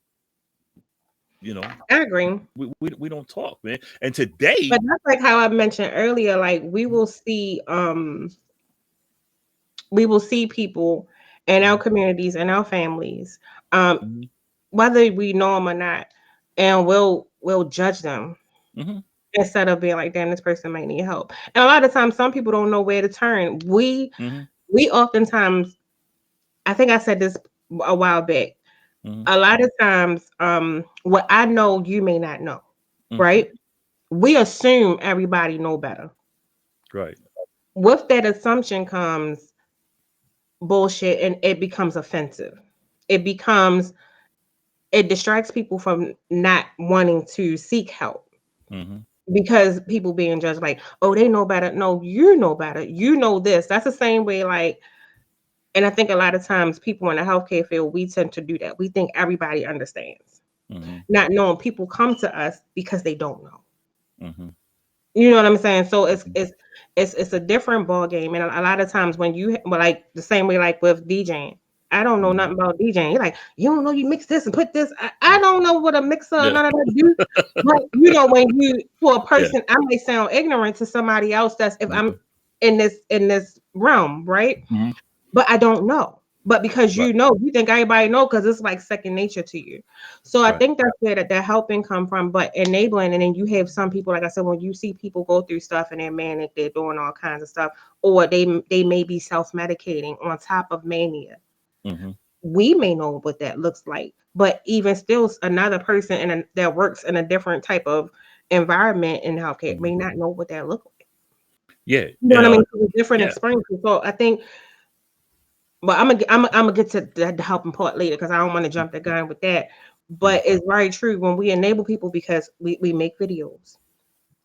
You know, I agree. we don't talk, man. And today, But that's like how I mentioned earlier, like we will see people in our Mhm, communities and our families, um, mhm, whether we know them or not, and we'll judge them mhm, instead of being like, damn, this person might need help. And a lot of times some people don't know where to turn. mhm, We oftentimes, I think I said this a while back. mhm, A lot of times, what I know you may not know, mhm. right? We assume everybody know better. Right. With that assumption comes bullshit and it becomes offensive. It becomes it distracts people from not wanting to seek help. Mhm, because people being judged like, oh, they know better. No, you know better. You know this. That's the same way, like, and I think a lot of times people in the healthcare field, we tend to do that. We think everybody understands, Mm-hmm. not knowing people come to us because they don't know. Mm-hmm. You know what I'm saying? So it's Mm-hmm. it's it's a different ball game, and a lot of times when you well, like the same way like with DJing, I don't know Mm-hmm. nothing about DJing. You're like, you don't know you mix this and put this. I don't know what a mixer or Yeah. none of that do. But you know, when you to a Yeah. person, I might sound ignorant to somebody else that's if I'm Yeah. in this realm, right? Mm-hmm. But I don't know. But because Right. you know, you think everybody know because it's like second nature to you. So I Right. think that's where that helping come from, but enabling, and then you have some people, like I said, when you see people go through stuff and they're manic, they're doing all kinds of stuff, or they may be self-medicating on top of mania. Mm-hmm. We may know what that looks like, but even still, another person that works in a different type of environment in healthcare Mm-hmm. may not know what that looks like. Yeah. You know what I mean? So different Yeah. experiences. So I think but I'm gonna get to the helping part later because I don't want to jump the gun with that. Mm-hmm. But it's very true when we enable people because we make videos,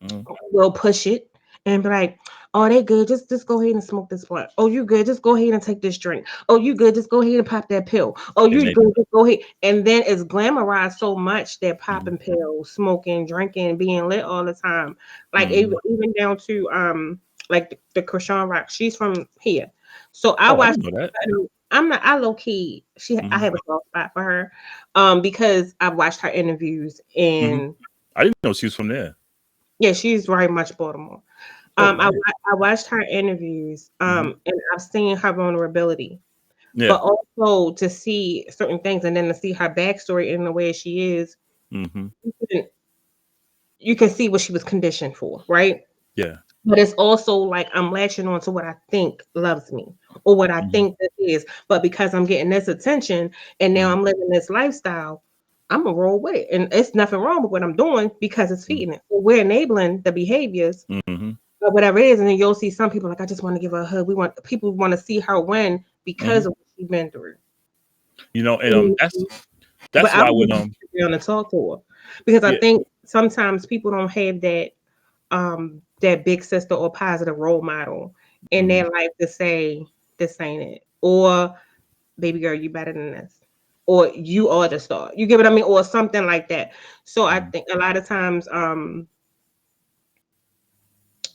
Mm-hmm. we'll push it and be like, "Oh, they good. Just go ahead and smoke this blunt. Oh, you good? Just go ahead and take this drink. Oh, you good? Just go ahead and pop that pill. Oh, And you they. good? Just go ahead." And then it's glamorized so much that Mm-hmm. popping pills, smoking, drinking, being lit all the time, like Mm-hmm. even down to like the Krishan Rock. She's from here, so I Oh, I watched. didn't know that. I'm not. I low key. I Mm-hmm. have a soft spot for her, because I've watched her interviews Mm-hmm. and I didn't know she was from there. yeah, she's very much Baltimore. Oh I man. I watched her interviews, Mm-hmm. and I've seen her vulnerability, Yeah. but also to see certain things and then to see her backstory in the way she is, Mm-hmm. you can, you can see what she was conditioned for, right? Yeah. But it's also like I'm latching on to what I think loves me or what I Mm-hmm. think this is. But because I'm getting this attention and now Mm-hmm. I'm living this lifestyle, I'm gonna roll with it. And it's nothing wrong with what I'm doing because it's feeding it. So we're enabling the behaviors Mm-hmm. or whatever it is. And then you'll see some people like, I just want to give her a hug. People want to see her win Mm-hmm. because of what she's been through. And Mhm. But that's I why want when to sit down and talk to her because I yeah. think sometimes people don't have that big sister or positive role model in Mm-hmm. their life to say this ain't it, or baby girl you better than this, or you are the star, you get what I mean, or something like that. So I Mm-hmm. think a lot of times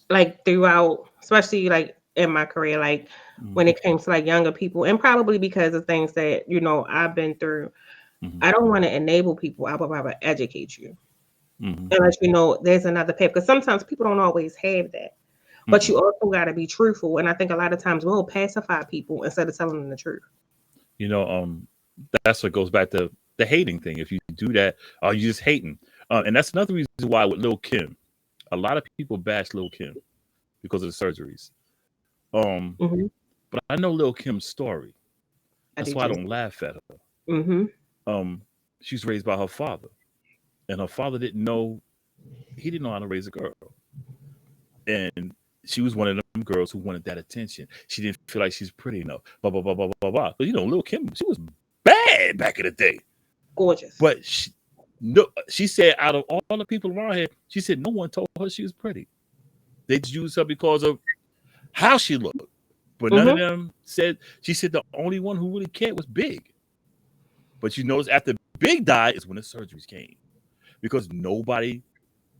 like throughout, especially like in my career, like when Mm-hmm. it came to like younger people, and probably because of things that I've been through, Mm-hmm. I don't want to enable people, I would rather educate you Mm-hmm. and let you know there's another path, because sometimes people don't always have that. But Mm-mm. you also got to be truthful. And I think a lot of times we'll pacify people instead of telling them the truth. You know, that's what goes back to the hating thing. If you do that, you just hating. And that's another reason why with Lil Kim, a lot of people bash Lil Kim because of the surgeries. Um, Hmm. but I know Lil Kim's story. I That's do why I too. don't laugh at her. Hmm. She was raised by her father, and her father didn't know. He didn't know how to raise a girl, and she was one of them girls who wanted that attention. She didn't feel like she's pretty enough. Blah blah blah blah blah blah. But Lil Kim, she was bad back in the day. Gorgeous. But no, she said out of all the people around her, she said no one told her she was pretty. They just used her because of how she looked. But none of Hmm. them said. She said the only one who really cared was Big. But you notice after Big died is when the surgeries came because nobody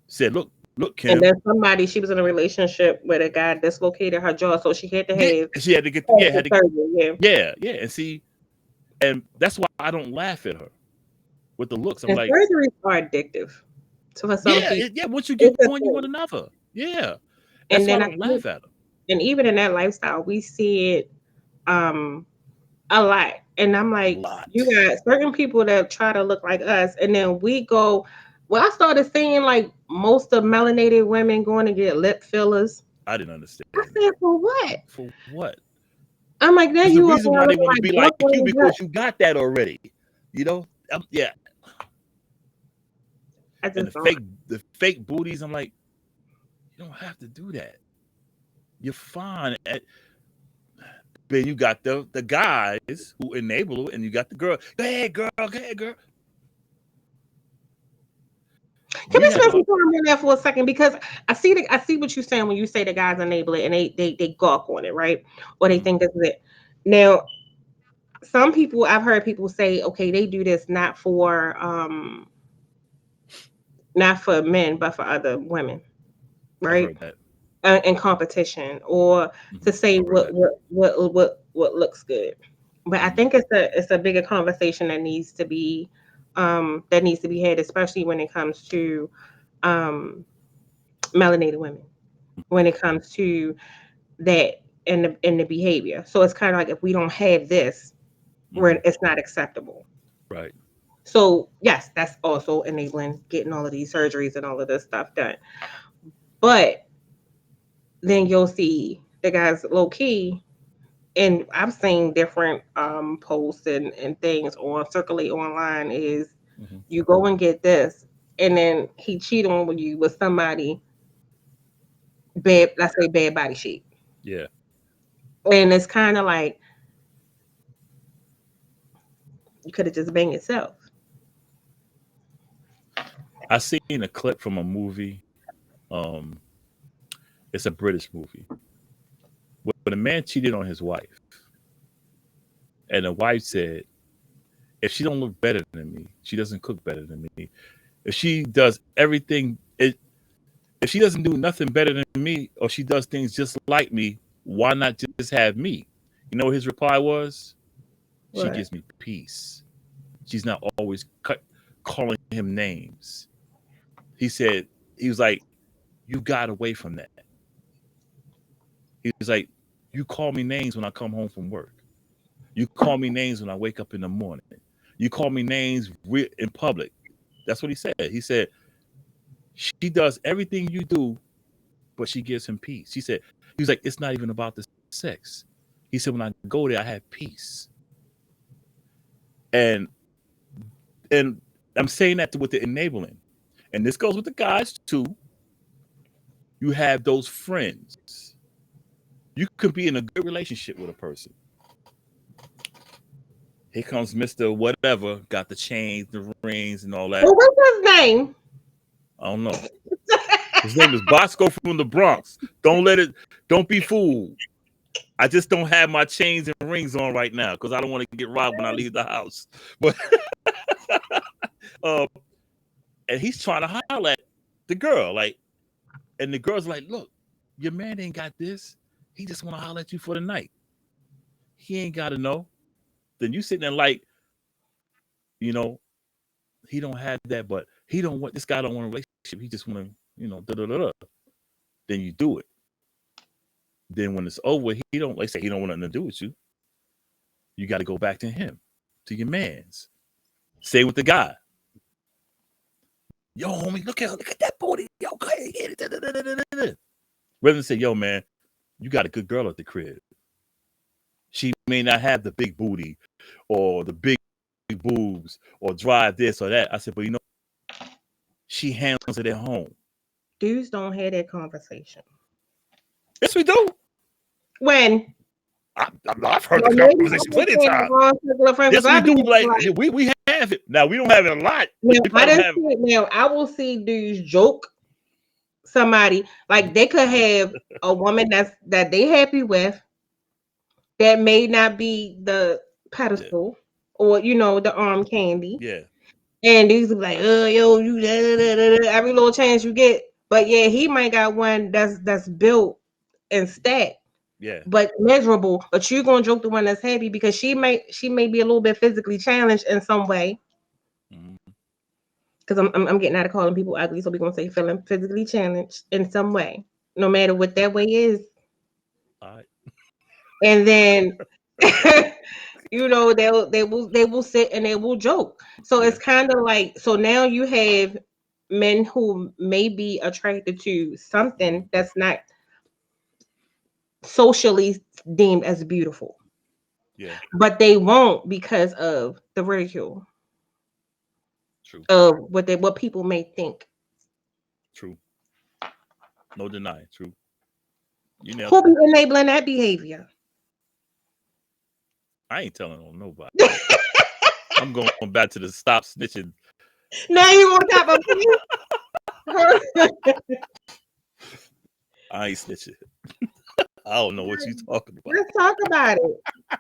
said, "Look, And Kim." then she was in a relationship where a guy dislocated her jaw, so she had to Yeah, have she had to get. Yeah, plastic had to. surgery. Yeah. Yeah. And see, and that's why I don't laugh at her with the looks. I'm And like, surgeries are addictive. So for some yeah, people, yeah. Once you get it's a one, you want thing. another. Yeah, that's And why I then I don't think, laugh at her. and even in that lifestyle, we see it um a lot. And I'm A like, you lot. got certain people that try to look like us, and then we go. Well, I started seeing like most of melanated women going to get lip fillers. I didn't I understand said, that. for what? For what? I'm like, now There's a you are reason why they looking want to like be like you Brooklyn Dutch. because you got that already. You know? Yeah. I And just don't. the fake booties. I'm like, you don't have to do that. You're fine. Then you got the guys who enable it, and you got the girl. Go ahead, girl. Go ahead, girl. Can we We have spend our some time on that for a second? Because I see what you're saying when you say the guys enable it and they gawk on it, right? Or they Mhm, think this is it. Now, some people I've heard people say, okay, they do this not for men, but for other women, I've right? heard that. In competition or to say I've heard that. what looks good. But I Mhm, think it's a bigger conversation that needs to be had, especially when it comes to um, melanated women. When it comes to that and the behavior, so it's kind of like if we don't have this, mhm. it's not acceptable. Right. So yes, that's also enabling getting all of these surgeries and all of this stuff done. But then you'll see the guys low key, and I've seen different posts and things on circulate online is Mhm. you go and get this and then he cheat on you with somebody bad, let's say bad body shape. Yeah. And it's kind of like you could have just banged yourself. I seen a clip from a movie. Um, it's a British movie. But a man cheated on his wife, and the wife said, "If she don't look better than me, she doesn't cook better than me. If she does everything, if she doesn't do nothing better than me, or she does things just like me, why not just have me?" You know what his reply was? She What? gives me peace. She's not always calling him names. He said, he was like, "You got away from that." He was like, "You call me names when I come home from work. You call me names when I wake up in the morning. You call me names in public." That's what he said. He said, "She does everything you do, but she gives him peace." He was like, "It's not even about the sex." He said, "When I go there, I have peace." And and I'm saying that with the enabling. And this goes with the guys too. You have those friends. You could be in a good relationship with a person. Here comes Mr. Whatever, got the chains, the rings, and all that. Well, what's his name? I don't know. His name is Boscoe from the Bronx. Don't be fooled. I just don't have my chains and rings on right now because I don't want to get robbed when I leave the house. But uh, and he's trying to holler at the girl, like, and the girl's like, "Look, your man ain't got this. He just want to holler at you for the night. He ain't got to know." Then you sitting there like, you know, he don't have that, but he don't want this guy don't want a relationship. He just want to, da da da da. Then you do it. Then when it's over, he don't like say he don't want nothing to do with you. You got to go back to him, to your man's. Stay with the guy. Yo, homie, look at that booty. Yo, go ahead, get it. Da, da, da, da, da, da. Rather than say, yo, man, you got a good girl at the crib. She may not have the big booty or the big boobs or drive this or that. I said, but she handles it at home. Dudes don't have that conversation. Yes, we do. When I've heard well, this maybe conversation I'm plenty of saying the times. wrong circle of friends Yes, because we I do. be Like like, we have it. Now we don't have it a lot. now, We I probably didn't have. see it. Now I will see dudes joke somebody like they could have a woman that they happy with that may not be the Yeah, pedestal or the arm candy, yeah, and these be like, oh yo, you every little chance you get, but yeah, he might got one that's built and stacked yeah. but miserable. But you're gonna joke the one that's happy because she may be a little bit physically challenged in some way. Mm-hmm. Because I'm getting out of calling people ugly, so we're gonna say feeling physically challenged in some way, no matter what that way is. All right. And then they will sit and they will joke. So Yeah. it's kind of like, so now you have men who may be attracted to Mm-hmm. something that's not socially deemed as beautiful, Yeah. but they won't because of the ridicule True. of what people may think. True. No denying. True. You nailed Who it. be enabling that behavior? I ain't telling on nobody. I'm going back to the stop snitching. Now you on top of me? I ain't snitching. I don't know what you talking about. Let's talk about it.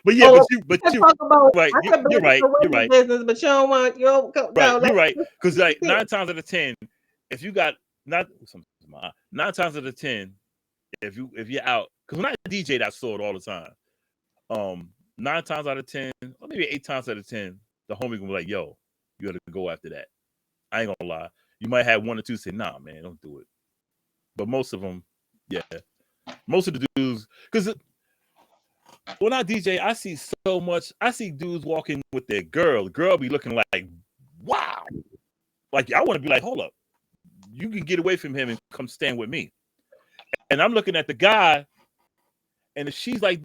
But yeah, Oh, but let's you talk about. right. I could You're believe right. the You're women's right. business, but you don't want you. Right. No, You're right. Because like let's 9 times out of 10, if you got not 9 times out of 10, if you're out, because when I DJ, I saw it all the time. 9 times out of 10, or maybe 8 times out of 10, the homie gonna be like, "Yo, you got to go after that." I ain't gonna lie. You might have one or two say, "Nah, man, don't do it." But most of them, yeah, most of the dudes, because when I DJ, I see so much. I see dudes walking with their girl. The girl be looking like, wow. Like I want to be like, hold up, you can get away from him and come stand with me. And I'm looking at the guy, and if she's like,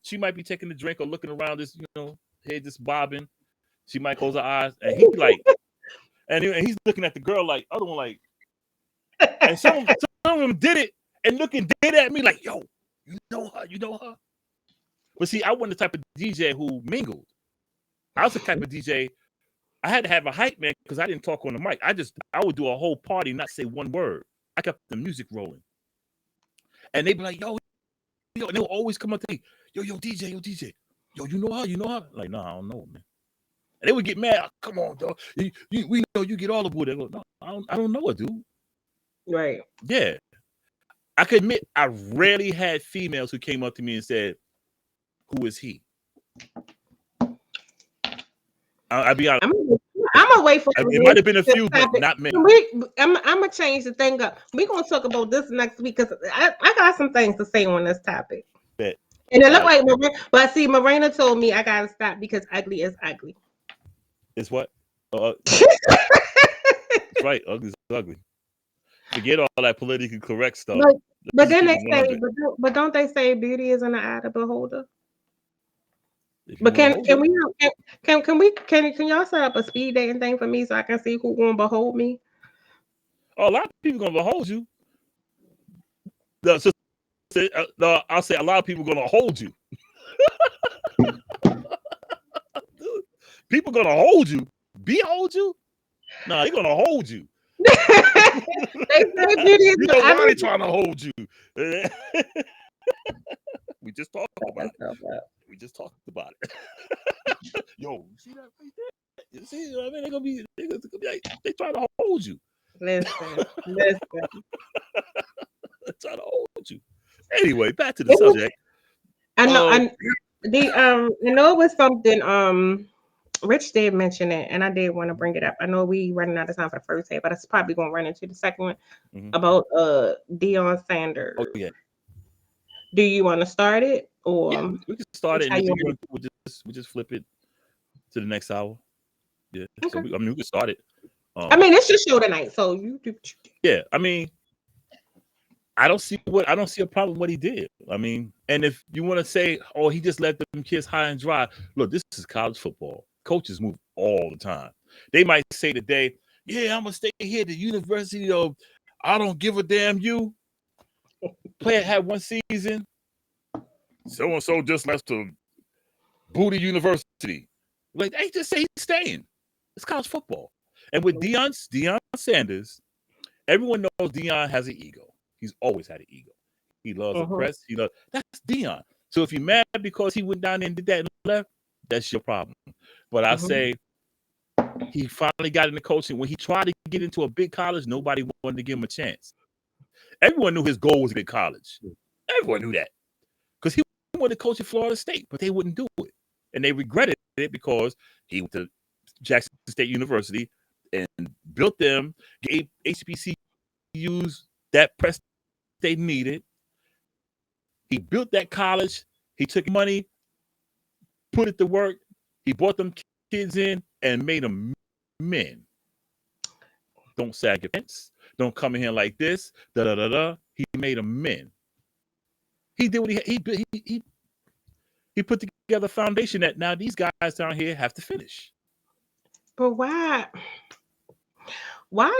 she might be taking a drink or looking around this, head just bobbing. She might close her eyes, and he like, and he's looking at the girl like, other one like, and some of them did it and looking dead at me like, yo, you know her. But see, I wasn't the type of DJ who mingled. I was the type of DJ. I had to have a hype man because I didn't talk on the mic. I would do a whole party, not say one word. I kept the music rolling, and they'd be like, yo, and they would always come up to me, yo, DJ, yo, you know her? Like, no, I don't know, man. And they would get mad. Oh, come on, dog. We know you get all the wood. They go, no, I don't know her, dude. Right. Yeah. I can admit, I rarely had females who came up to me and said, who is he? I'll be honest. I'm gonna wait for it. Might have been a few, but not many. I'm gonna change the thing up. We're gonna talk about this next week because I got some things to say on this topic. Bet. And it looked like but see, Marina told me I gotta stop because ugly is ugly. It's what? That's right. Ugly is ugly. Forget all that politically correct stuff. But then they say, but don't they say beauty is in the eye of the beholder? But can y'all set up a speed dating thing for me so I can see who's gonna behold me? Oh, a lot of people gonna behold you. I'll say a lot of people gonna hold you. People gonna hold you. Behold you? No, they're gonna hold you. They say beauty is why they trying to hold you? We just talked about it. We just talked about it. Yo, you see that right there? You see what I mean? They're gonna be like, they trying to hold you. Listen. They're trying to hold you. Anyway, back to the subject. I know. I know it was something. Rich did mention it, and I did want to bring it up. I know we running out of time for the first half, but it's probably gonna run into the second one about Deion Sanders. Oh yeah. Do you want to start it, or we can start it? And we just flip it to the next hour. Yeah. Okay. So we can start it. It's your show tonight, so you do. Yeah, I don't see a problem with what he did. And if you want to say, oh, he just let them kids high and dry. Look, this is college football. Coaches move all the time. They might say today, yeah, I'm gonna stay here at the University of I don't give a damn you. Player had one season. So and so just left to Booty University. Like they just say he's staying. It's college football. And with Deion Sanders, everyone knows Deion has an ego. He's always had an ego. He loves the press. That's Deion. So if you're mad because he went down there and did that and left, that's your problem. But I say he finally got into coaching. When he tried to get into a big college, nobody wanted to give him a chance. Everyone knew his goal was a big college. Everyone knew that. Because he wanted to coach at Florida State, but they wouldn't do it. And they regretted it because he went to Jackson State University and built them, gave HBCUs that press they needed. He built that college. He took money, put it to work. He brought them kids in and made them men. Don't sag your pants. Don't come in here like this. Da da da da. He made them men. He did what he put together a foundation that now these guys down here have to finish. But why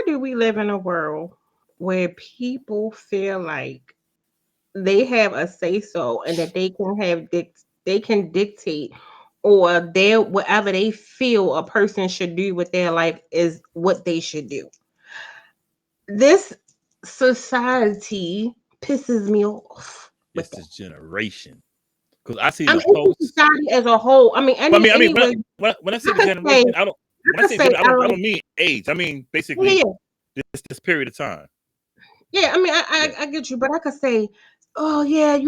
do we live in a world where people feel like they have a say-so and that they can dictate or whatever they feel a person should do with their life is what they should do? this society pisses me off with It's that. this generation. Because I seen I the mean, it's the post. society as a whole. I mean, When anyway, when I say I the could say, generation, I don't. When I say I I like, don't mean age. I mean yeah, basically yeah. this period of time. Yeah, I mean, Yeah. I get you, but I could say, oh yeah,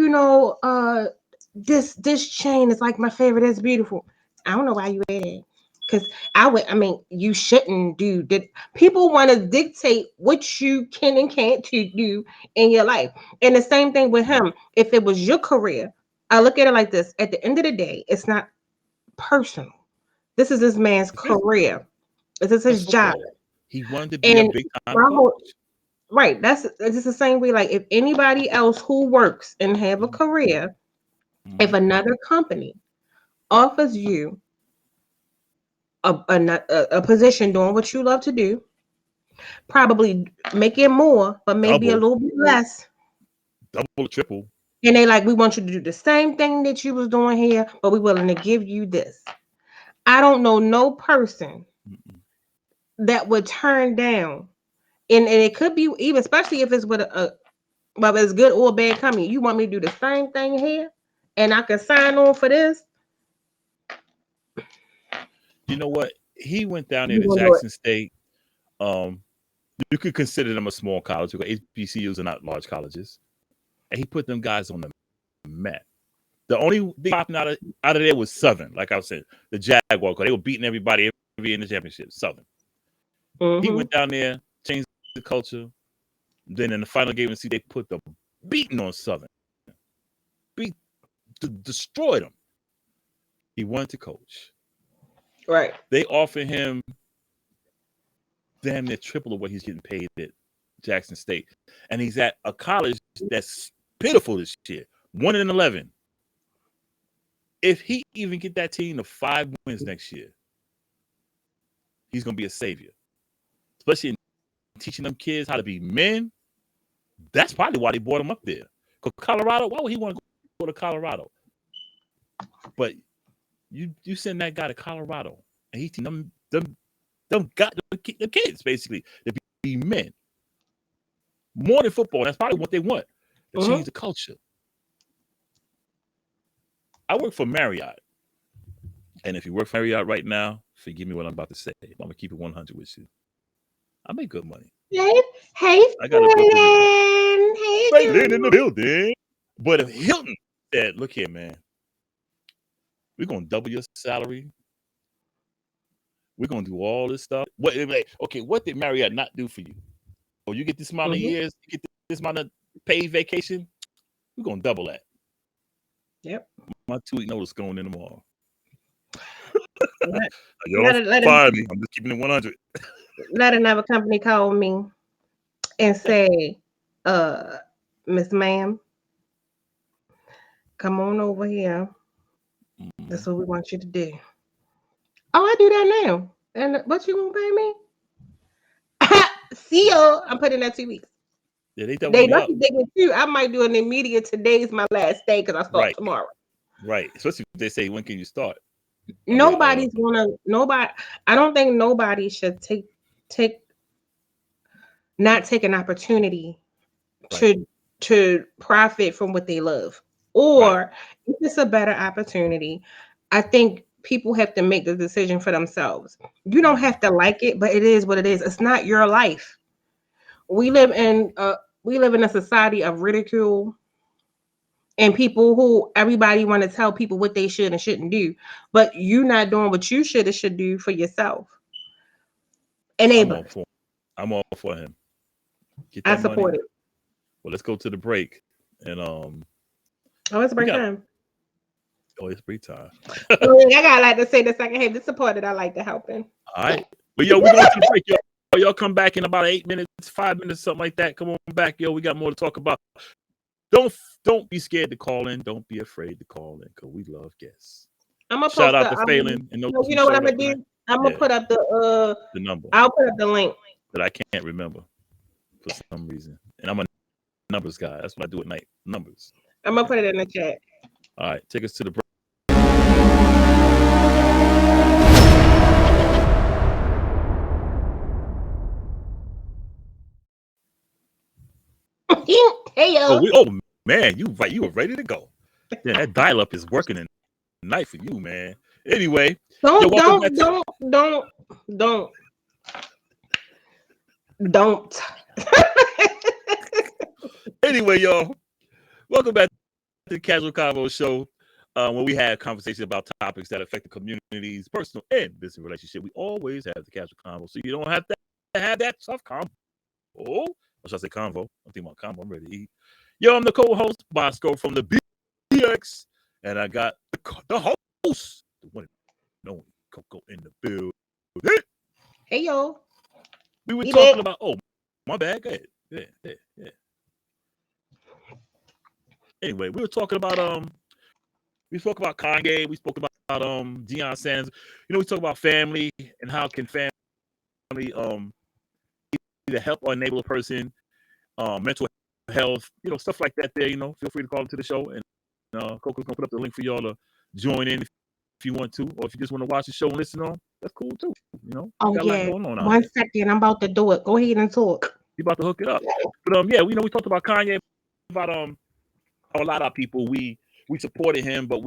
this chain is like my favorite. It's beautiful. I don't know why you wear it, because I would. I mean, you shouldn't do that. People want to dictate what you can and can't to do in your life, and the same thing with him. If it was your career, I look at it like this: at the end of the day, it's not personal. This is this man's It's business. career. This is That's his job, football. He wanted to be a and big time my coach. whole right. That's it's the same way. Like if anybody else who works and have a career, if Mm-hmm. another company offers you a position doing what you love to do, probably making more, but maybe a Double, little bit less, double, triple. and they like we want you to do the same thing that you was doing here, but we're willing to give you this. I don't know no person Mm-mm. that would turn down, and it could be even, especially if it's with a whether it's good or bad company. You want me to do the same thing here, and I can sign on for this. You know what? He went down there You to gonna do it? Jackson State. Um, you could consider them a small college because HBCUs are not large colleges, and he put them guys on the map. The only thing popping out of there was Southern, like I was saying, the Jaguar, because they were beating everybody every in the championship. Southern. He Mm-hmm. went down there, changed the culture. Then in the final game, they put the beating on Southern, beat, destroyed them. He wanted to coach. Right. They offered him damn near triple of what he's getting paid at Jackson State, and he's at a college that's pitiful this year, 1-11. If he even get that team to 5 wins next year, he's gonna be a savior, especially in teaching them kids how to be men. That's probably why they brought him up there. Because Colorado, why would he want to go to Colorado? But you send that guy to Colorado, and he teach them got the kids basically to be men more than football. That's probably what they want to change the culture. I work for Marriott, and if you work for Marriott right now, forgive me what I'm about to say. I'm gonna keep it 100 with you. I make good money. Hey, hey, I got a brokerage account. Flynn. Hey, Straight in the girl. building. But if Hilton said, "Look here, man, we're gonna double your salary. We're gonna do all this stuff." What? Okay, what did Marriott not do for you? Oh, you get this amount of years, you get this amount of paid vacation. We're gonna double that. Yep. My 2-week notice going in tomorrow. Let, Y'all let, don't let, fire me. I'm just keeping it 100. let another company call me and say, Miss Ma'am, come on over here. That's what we want you to do. Oh, I do that now. And what you gonna pay me? See you. I'm putting that 2 weeks. Yeah, they doubled They me up. lucky they get you. I might do an immediate. Today's my last day because I start Right, tomorrow. right. Especially if they say, when can you start? Nobody's gonna. Nobody. I don't think nobody should take not take an opportunity Right, to profit from what they love, right. or if it's a better opportunity. I think people have to make the decision for themselves. You don't have to like it, but it is what it is. It's not your life. We live in a society of ridicule and people who everybody want to tell people what they should and shouldn't do, but you not doing what you should and should do for yourself. I'm all Enablers. for him. I'm all for him. Get I that money. support it. Well, let's go to the break. And Oh, it's we break got time. it's break time. I gotta like to say the second half. The support that I like to help in. All right. But yo, we're going to the break, yo. Y'all come back in about 8 minutes, 5 minutes, something like that. Come on back, yo. We got more to talk about. Don't be scared to call in. Don't be afraid to call in, because we love guests. I'm gonna Shout post out the to Phelan and those you who know what I'm showed gonna up do? tonight. I'm gonna Yeah, put up the number I'll put up the link. that I can't remember for some reason. And I'm a numbers guy. That's what I do at night. Numbers. I'm gonna put it in the chat. All right, take us to the break. Hey yo. Oh man, you right? You were ready to go. Yeah, that dial-up is working in night for you, man. Anyway, yo, welcome back to Don't. anyway, y'all. Welcome back to the Casual Convo Show, where we have conversations about topics that affect the community's personal and business relationship. We always have the casual convo, so you don't have to have that tough convo. Or should I say convo? I'm thinking about convo. I'm ready to eat. Yo, I'm the co-host, Boscoe from the BX, and I got the host, the one and only Coco in the building. Hey yo. We were talking about. Oh, my bad. Go ahead. Yeah. Anyway, we were talking about we spoke about Kanye, we spoke about Deion Sanders. You know, we talk about family and how can family either help or enable a person, mental health, you know, stuff like that there, you know. Feel free to call into the show, and Coco's gonna put up the link for y'all to join in if you want to, or if you just want to watch the show and listen on, that's cool too. You know, Oh got a lot going on out 1 there. second, I'm about to do it. Go ahead and talk. You about to hook it up. But yeah, we talked about Kanye, about how a lot of people we supported him, but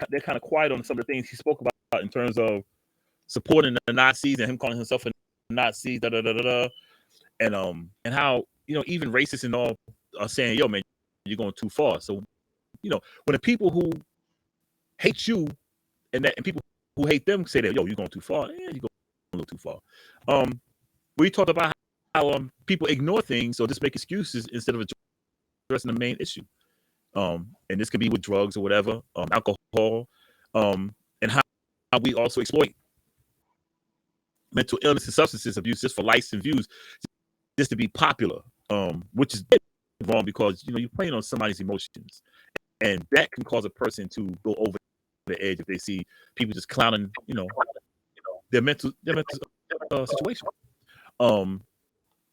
they're kind of quiet on some of the things he spoke about in terms of supporting the Nazis and him calling himself a Nazi, and how, you know, even racists and all are saying, yo, man, you're going too far. So, you know, when the people who hate you and people who hate them say that, yo, you're going too far, you're going a little too far. We talked about how people ignore things or just make excuses instead of addressing the main issue. And this could be with drugs or whatever, alcohol, and how we also exploit mental illness and substances abuse just for likes and views, just to be popular, which is wrong, because, you know, you're playing on somebody's emotions, and that can cause a person to go over the edge if they see people just clowning, you know, their mental situation.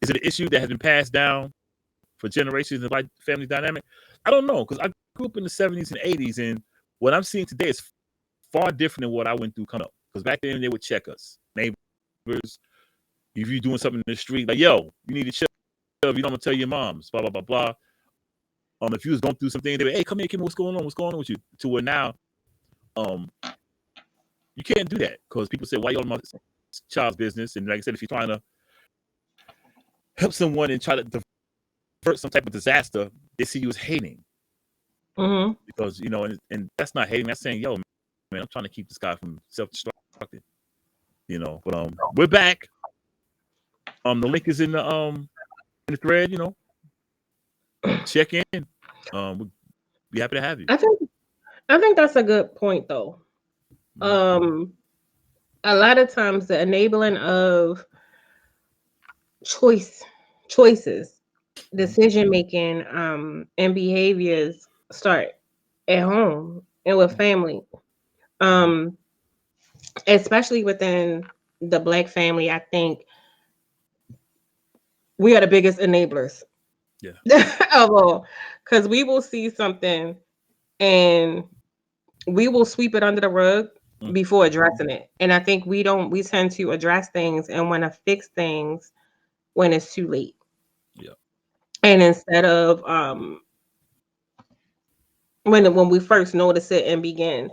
Is it an issue that has been passed down for generations in like family dynamic? I don't know, because I grew up in the 70s and 80s, and what I'm seeing today is far different than what I went through coming up. Because back then they would check us, neighbors. If you're doing something in the street, like, yo, you need to chill. If you don't, I'm gonna tell your moms, blah blah blah blah. If you was going through something, they would, hey, come here, Kim, what's going on? What's going on with you? To where now, you can't do that, because people say, why you on my child's business? And like I said, if you're trying to help someone and try to divert some type of disaster, they see you as hating. Mm-hmm. Because, you know, and that's not hating. That's saying, yo, man, I'm trying to keep this guy from self-destructing. You know, but we're back. The link is in the thread. You know, check in. We'd be happy to have you. I think that's a good point, though. A lot of times the enabling of choices, decision making, and behaviors start at home and with family. Especially within the Black family, I think we are the biggest enablers. Yeah. Of all, because we will see something and we will sweep it under the rug before addressing it. And I think we tend to address things and want to fix things when it's too late. Yeah. And instead of when we first notice it and begin.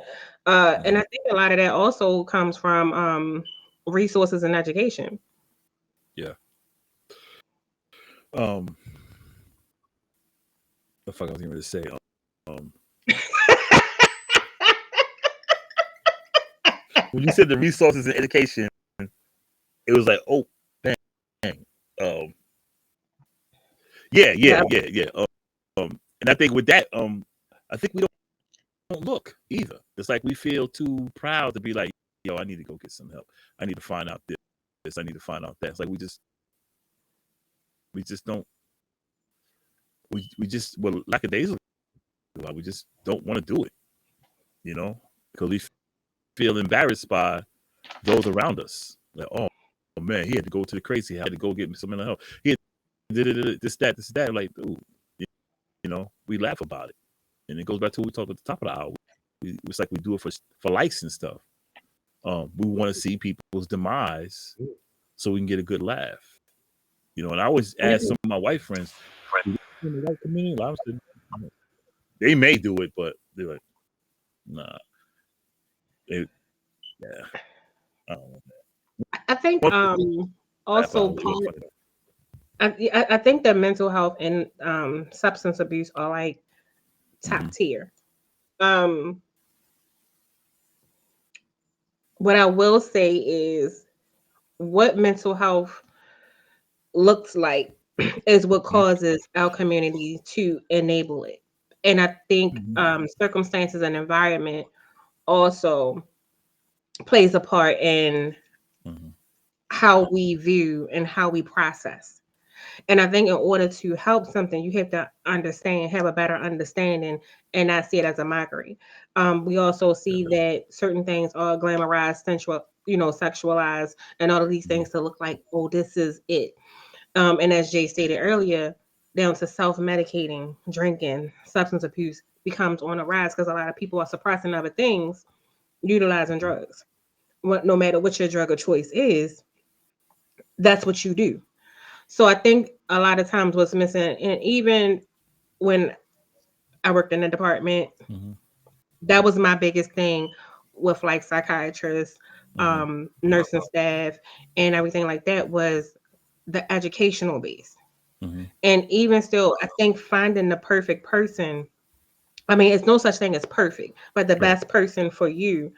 And I think a lot of that also comes from resources and education. Yeah. The fuck I was going to say. When you said the resources and education, it was like, oh, bang. Yeah. And I think with that, I think we don't look either. It's like we feel too proud to be like, yo, I need to go get some help. I need to find out this. I need to find out that. It's like we just don't. We just, well, lackadaisical. We just don't want to do it, you know, because we feel embarrassed by those around us. Like, oh man, he had to go to the crazy. He had to go get some mental health. He had this, that. Like, dude, you know, we laugh about it, and it goes back to what we talked at the top of the hour. It's like we do it for likes and stuff. We want to see people's demise so we can get a good laugh, you know. And I always ask some of my white friends, in the white community, a lot of them, they may do it, but they're like, nah. They, yeah. I don't know. I think also part I think that mental health and substance abuse are like top tier. Um what I will say is what mental health looks like is what causes our community to enable it. And I think circumstances and environment also plays a part in how we view and how we process. And I think in order to help something, you have to understand, have a better understanding, and not see it as a mockery. We also see that certain things are glamorized, sensual, sexualized, and all of these things to look like, oh, this is it. And as Jay stated earlier, down to self-medicating, drinking, substance abuse becomes on a rise because a lot of people are suppressing other things, utilizing drugs. No matter what your drug of choice is, that's what you do. So I think a lot of times what's missing, and even when I worked in the department, that was my biggest thing with like psychiatrists, nursing staff, and everything like that was the educational base. And even still, I think finding the perfect person, I mean, it's no such thing as perfect, but the best person for you,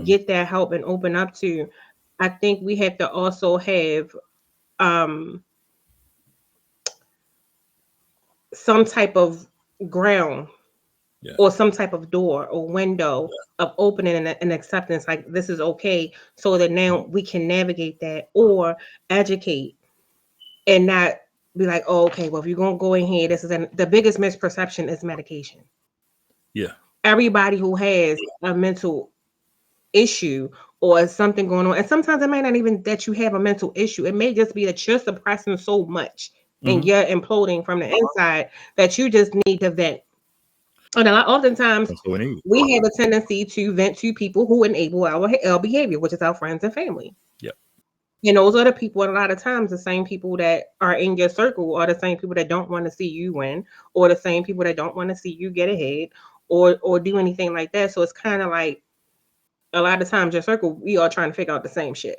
get that help and open up to. I think we have to also have some type of ground or some type of door or window of opening and acceptance, like this is okay, so that now we can navigate that or educate and not be like, oh, okay, well, if you're gonna go in here, this is the biggest misperception is medication. Yeah. Everybody who has a mental issue or something going on, and sometimes it might not even that you have a mental issue. It may just be that you're suppressing so much and you're imploding from the inside that you just need to vent. And oftentimes we have a tendency to vent to people who enable our behavior, which is our friends and family. Yep. And those are the people, and a lot of times the same people that are in your circle are the same people that don't want to see you win, or the same people that don't want to see you get ahead or do anything like that. So it's kind of like a lot of times your circle, we are trying to figure out the same shit.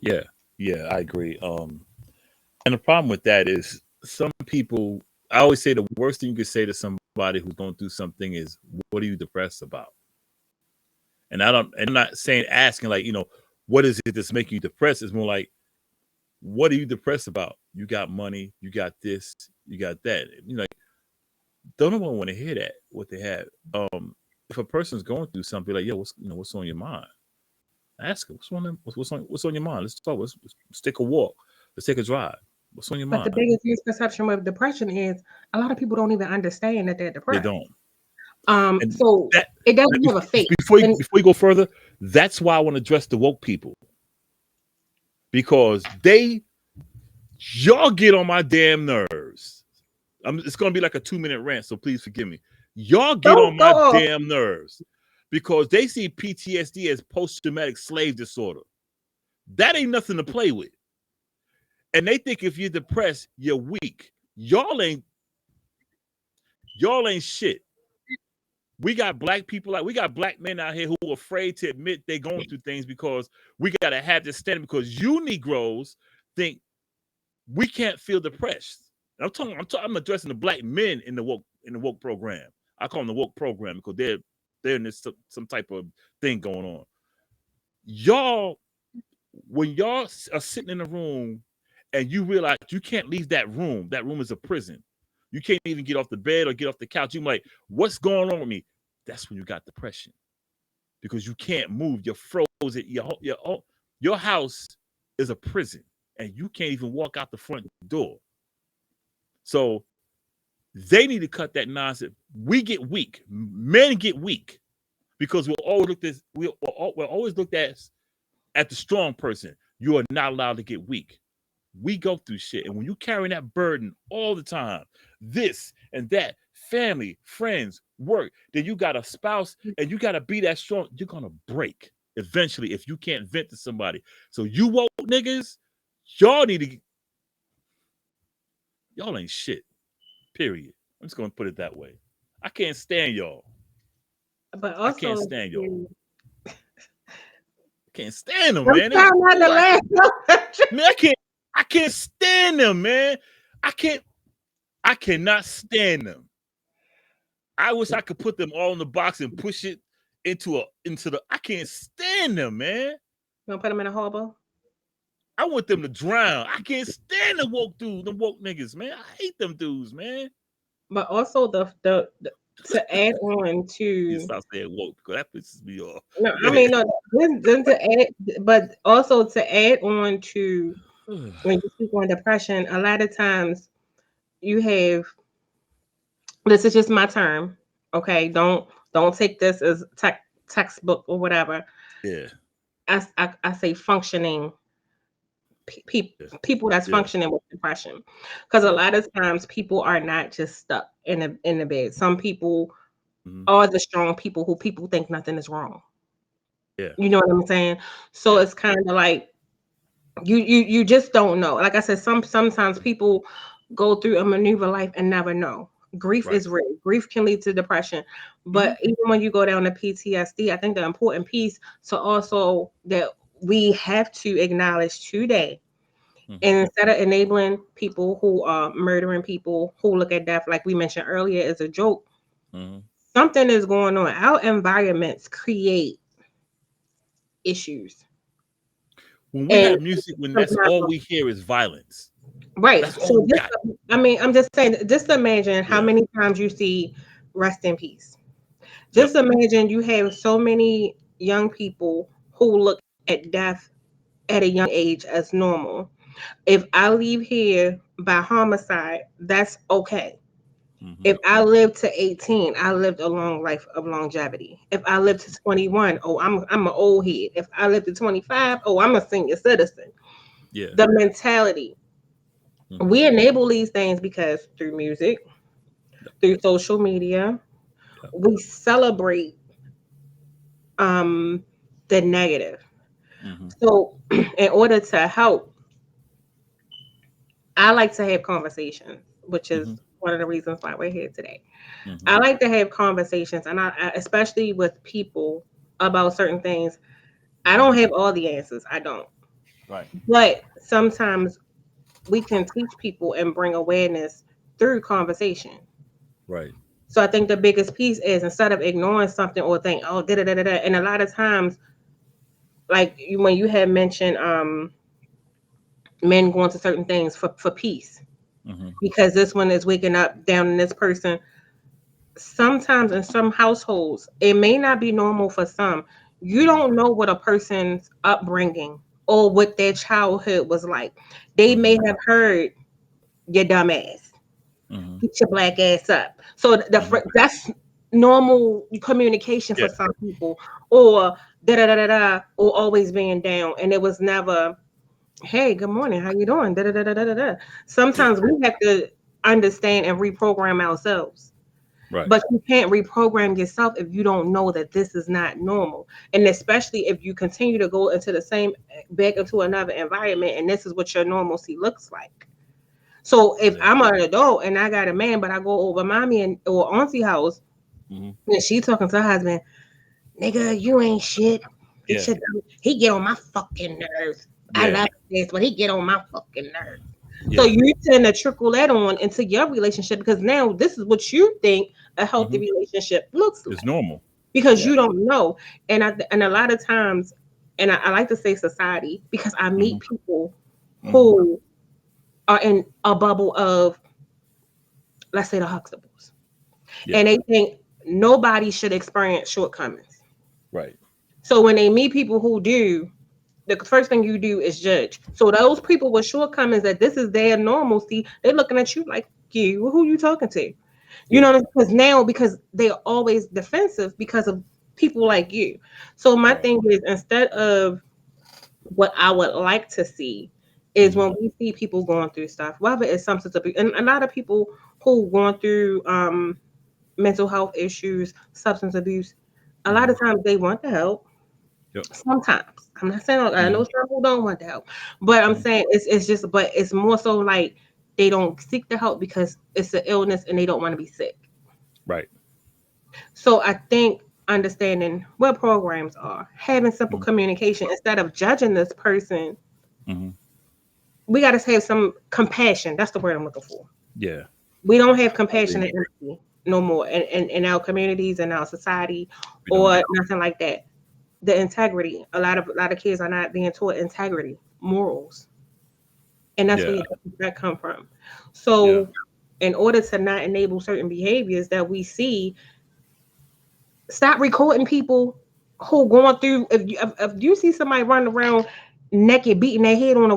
Yeah. Yeah, I agree. And the problem with that is some people, I always say the worst thing you could say to somebody who's going through something is, what are you depressed about? And I'm not saying asking like, what is it that's making you depressed? It's more like, what are you depressed about? You got money, you got this, you got that. Like, don't no one want to hear that, what they have. If a person's going through something, like, yo, what's on your mind? Ask them, what's on your mind? Let's talk. Let's take a walk. Let's take a drive. What's on your But mind? the biggest misperception with depression is a lot of people don't even understand that they're depressed. They don't. So it doesn't have a face. Before you go further, that's why I want to address the woke people, because y'all get on my damn nerves. It's gonna be like a 2-minute rant, so please forgive me. Y'all get on my damn nerves because they see PTSD as post-traumatic slave disorder. That ain't nothing to play with. And they think if you're depressed, you're weak. Y'all ain't shit. We got black people, we got black men out here who are afraid to admit they're going through things because we got to have this standard, because you Negroes think we can't feel depressed. I'm addressing the black men in the woke program. I call them the woke program because they're in this some type of thing going on. Y'all, when y'all are sitting in a room and you realize you can't leave that room is a prison. You can't even get off the bed or get off the couch. You're like, what's going on with me? That's when you got depression, because you can't move. You're frozen. Your house is a prison, and you can't even walk out the front door. So they need to cut that nonsense. We get weak. Men get weak because we're always looked at the strong person. You are not allowed to get weak. We go through shit, and when you carrying that burden all the time, this and that, family, friends, work, then you got a spouse, and you got to be that strong. You're gonna break eventually if you can't vent to somebody. So you woke niggas, y'all need to. Y'all ain't shit. Period. I'm just gonna put it that way. I can't stand y'all. But I can't also, stand y'all. Can't stand them, I'm man. They trying not to ooh, laugh. man, I can't stand them, man. I can't I cannot stand them. I wish I could put them all in the box and push it into the I can't stand them, man. You gonna put them in a harbor? I want them to drown. I can't stand the woke dudes, the woke niggas, man. I hate them dudes, man. But also the to add on You to stop saying woke because that pisses me off. no, Go I ahead. mean no, then to add, but also to add on to when you speak on depression, a lot of times you have this is just my term, okay? Don't take this as textbook or whatever. Yeah, I say functioning yeah, people that's yeah, functioning with depression, because a yeah. lot of times people are not just stuck in the bed. Some people Hmm. are the strong people who people think nothing is wrong. Yeah, You know what I'm saying? So yeah. it's kind of like you just don't know. Like I said, sometimes people go through a maneuver life and never know. Grief Right. is real. Grief can lead to depression. Hmm. But even when you go down to PTSD, I think the important piece to also that we have to acknowledge today, Hmm. and instead of enabling people who are murdering people who look at death, like we mentioned earlier, as a joke, Hmm. something is going on. Our environments create issues. When we And have music, when that's sometimes, all we hear is violence. right. That's all So we just, got. I mean, I'm just saying, just imagine how Yeah. many times you see rest in peace. Yep. Just imagine you have so many young people who look at death at a young age as normal. If I leave here by homicide, that's okay. Hmm. If I lived to 18, I lived a long life of longevity. If I lived to 21, oh, I'm an old head. If I lived to 25, oh, I'm a senior citizen. Yeah. The mentality. Hmm. We enable these things because through music, Yep. through social media, Yep. we celebrate um the negative. Hmm. So in order to help, I like to have conversations, which is Hmm. one of the reasons why we're here today. Hmm. I like to have conversations, and especially with people about certain things. I Hmm. don't have all the answers. I don't. Right. But sometimes we can teach people and bring awareness through conversation. Right. So I think the biggest piece is instead of ignoring something or think, oh, da da da da da. And a lot of times, like when you had mentioned men going to certain things for peace, Hmm. because this one is waking up down in this person. Sometimes in some households, it may not be normal for some. You Hmm. don't know what a person's upbringing or what their childhood was like. They may Hmm. have heard your dumb ass, Hmm. get your black ass up. So Hmm. that's normal communication Yeah. for some people, or da da da da da, or always being down, and it was never, hey, good morning, how you doing? Da da da da da da. Da. Yeah. Sometimes we have to understand and reprogram ourselves. Right. But you can't reprogram yourself if you don't know that this is not normal. And especially if you continue to go into the same back into another environment and this is what your normalcy looks like. So if Yeah. I'm an adult and I got a man, but I go over mommy and or auntie house Hmm. and she talking to her husband, nigga, you ain't shit. Yeah. He get on my fucking nerves. I Yeah. love this, but he get on my fucking nerves. So Yeah. you tend to trickle that on into your relationship because now this is what you think a healthy Hmm. relationship looks It's like normal. because Yeah. you don't know. And a lot of times, and I like to say society because I Hmm. meet people Hmm. who are in a bubble of, let's say, the Huxtables, Yeah. and they think nobody should experience shortcomings. Right. So when they meet people who do, the first thing you do is judge. So those people with shortcomings that this is their normalcy, they're looking at you like, you, who you talking to? You Yeah. know, because now because they're always defensive because of people like you. So my Right. thing is instead of what I would like to see is Hmm. when we see people going through stuff, whether it's substance abuse, and a lot of people who going through mental health issues, substance abuse, a lot Hmm. of times they want the help. Yep. Sometimes I'm not saying I know Hmm. some who don't want the help, but I'm Hmm. saying it's just but it's more so like they don't seek the help because it's an illness and they don't want to be sick. Right. So I think understanding what programs are, having simple Mm-hmm. communication instead of judging this person, Mm-hmm. we got to have some compassion. That's the word I'm looking for. Yeah. We don't have I compassion agree. and empathy no more in our communities and our society We don't. or nothing like that. The integrity. A lot of kids are not being taught integrity, morals, and that's Yeah. where that come from. Yeah. So, in order to not enable certain behaviors that we see, stop recording people who going through. If you see somebody running around naked, beating their head on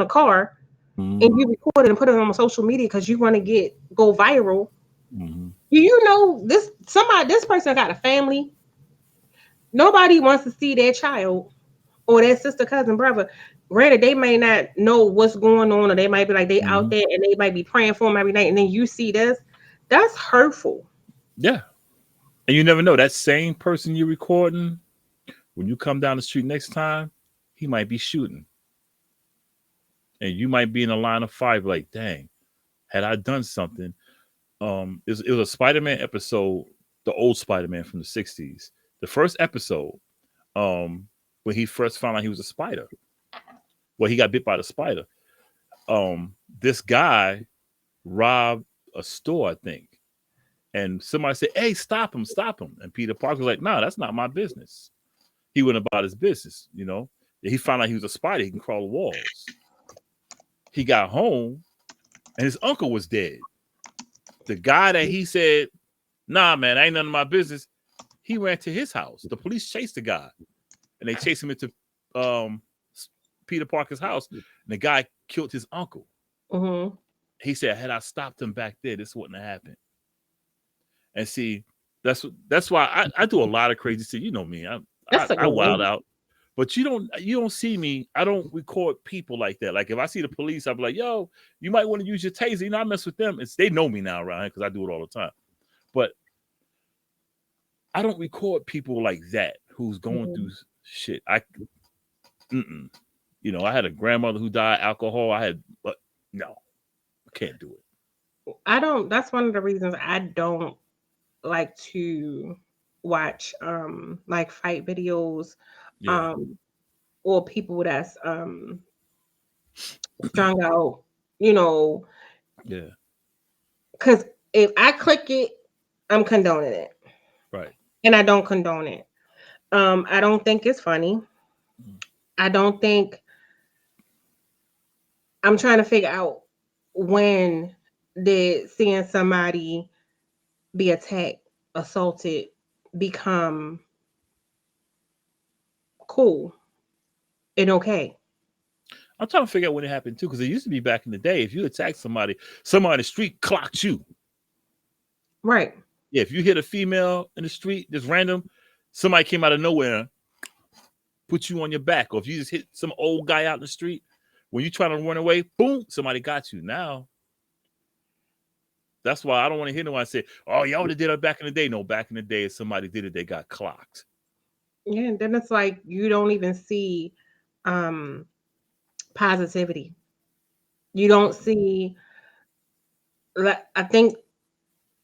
a car, and Mm-hmm. you record it and put it on social media because you want to go viral. Mm-hmm. You know this person got a family. Nobody wants to see their child or their sister, cousin, brother. Granted, they may not know what's going on, or they might be like they out Mm-hmm. there and they might be praying for them every night, and then you see this. That's hurtful. Yeah. And you never know, that same person you're recording, when you come down the street next time, he might be shooting. And you might be in a line of fire, like, dang, had I done something? It was a Spider-Man episode, the old Spider-Man from the 60s. The first episode, when he first found out he was a spider. Well, he got bit by the spider. This guy robbed a store, I think. And somebody said, "Hey, stop him, stop him." And Peter Parker was like, "No, that's not my business." He went about his business, you know. He found out he was a spider, he can crawl the walls. He got home and his uncle was dead. The guy that he said, "Nah, man, ain't none of my business," he ran to his house. The police chased the guy and they chased him into um, Peter Parker's house. And the guy killed his uncle. Mm-hmm. He said, "Had I stopped him back there, this wouldn't have happened." And see, that's why I do a lot of crazy shit. You know me, That's a I good wild one. out. But you don't see me. I don't record people like that. Like if I see the police, I'll be like, "Yo, you might want to use your taser." I mess with them. They know me now around here because I do it all the time. But I don't record people like that who's going Mhm. through shit. Mm-mm. I had a grandmother who died alcohol. But no, I can't do it. I don't. That's one of the reasons I don't like to watch like fight videos Yeah, um or people that's strung out, you know, yeah, because if I click it, I'm condoning it, right. and I don't condone it. I don't think it's funny. Mm. I don't think I'm trying to figure out when did seeing somebody be attacked, assaulted, become cool and okay. I'm trying to figure out when it happened too, because it used to be back in the day. If you attacked somebody on the street clocked you. Right. Yeah, if you hit a female in the street, just random, somebody came out of nowhere, put you on your back. Or if you just hit some old guy out in the street, when you trying to run away, boom, somebody got you. Now, that's why I don't want to hear no one say, "Oh, y'all would have did it back in the day." No, back in the day, if somebody did it, they got clocked. Yeah, and then it's like you don't even see um positivity. You don't see like I think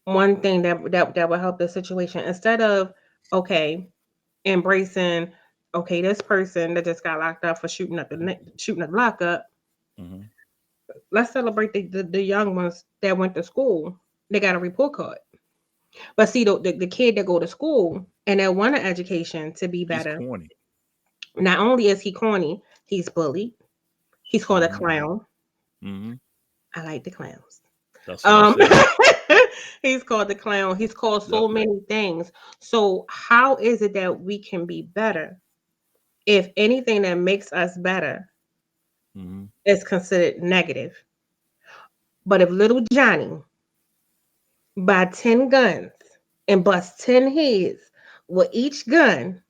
one thing that will help the situation instead of okay, embracing okay, this person that just got locked up for shooting up lockup, Mm-hmm. let's celebrate the young ones that went to school. They got a report card. But see the kid that go to school and that want an education to be He's better, corny. not only is he corny, he's bullied. He's called a Mm-hmm. clown. Mm-hmm. I like the clowns. That's what I'm Um, saying. he's called the clown. He's called Yep. so many things. So how is it that we can be better if anything that makes us better Mm-hmm. is considered negative? But if little Johnny buy 10 guns and bust 10 heads with each gun,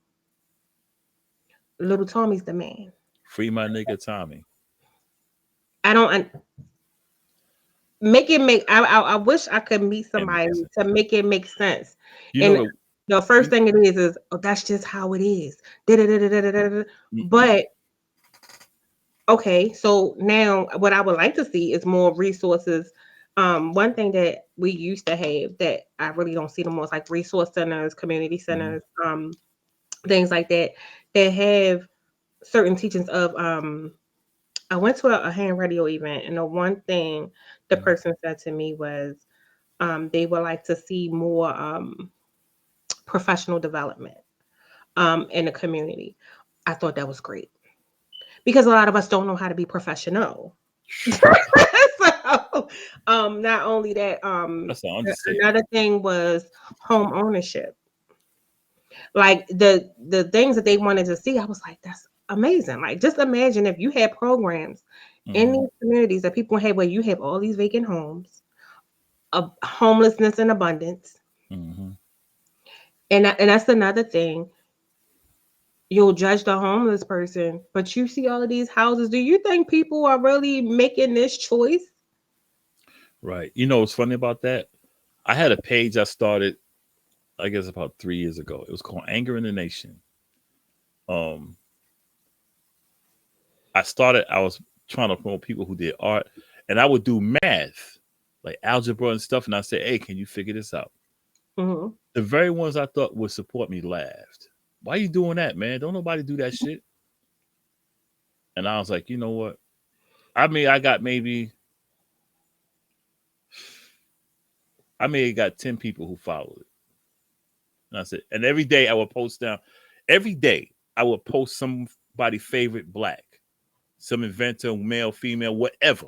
little Tommy's the man. Free my nigga Tommy. I don't make it make. I wish I could meet It somebody makes sense. to make it make sense. You know And the the first you, thing it is oh that's just how it is. Da-da-da-da-da-da-da. mm-mm. But Okay, so now what I would like to see is more resources. One thing that we used to have that I really don't see no more is like resource centers, community Mm-hmm. centers, things like that that have certain teachings of I went to a hand radio event, and the one thing the Mm-hmm. person said to me was they would like to see more professional development in the community. I thought that was great because a lot of us don't know how to be professional. So, not only that, That's an understatement. another thing was home ownership. Like the things that they wanted to see, I was like, that's amazing. Like, just imagine if you had programs in Mm-hmm. these communities that people have where you have all these vacant homes, homelessness in abundance, Mm-hmm. and that's another thing. You'll judge the homeless person, but you see all of these houses. Do you think people are really making this choice? Right. You know what's funny about that? I had a page I started, I guess, about 3 years ago. It was called Anger in the Nation. Um, I was trying to promote people who did art, and I would do math, like algebra and stuff, and I said, "Hey, can you figure this out?" Hmm. The very ones I thought would support me laughed. Why you doing that, man? Don't nobody do that shit. And I was like, you know what? I mean, I may have got 10 people who followed it. And I said, and every day I would post down, every day I would post somebody favorite black, some inventor, male, female, whatever.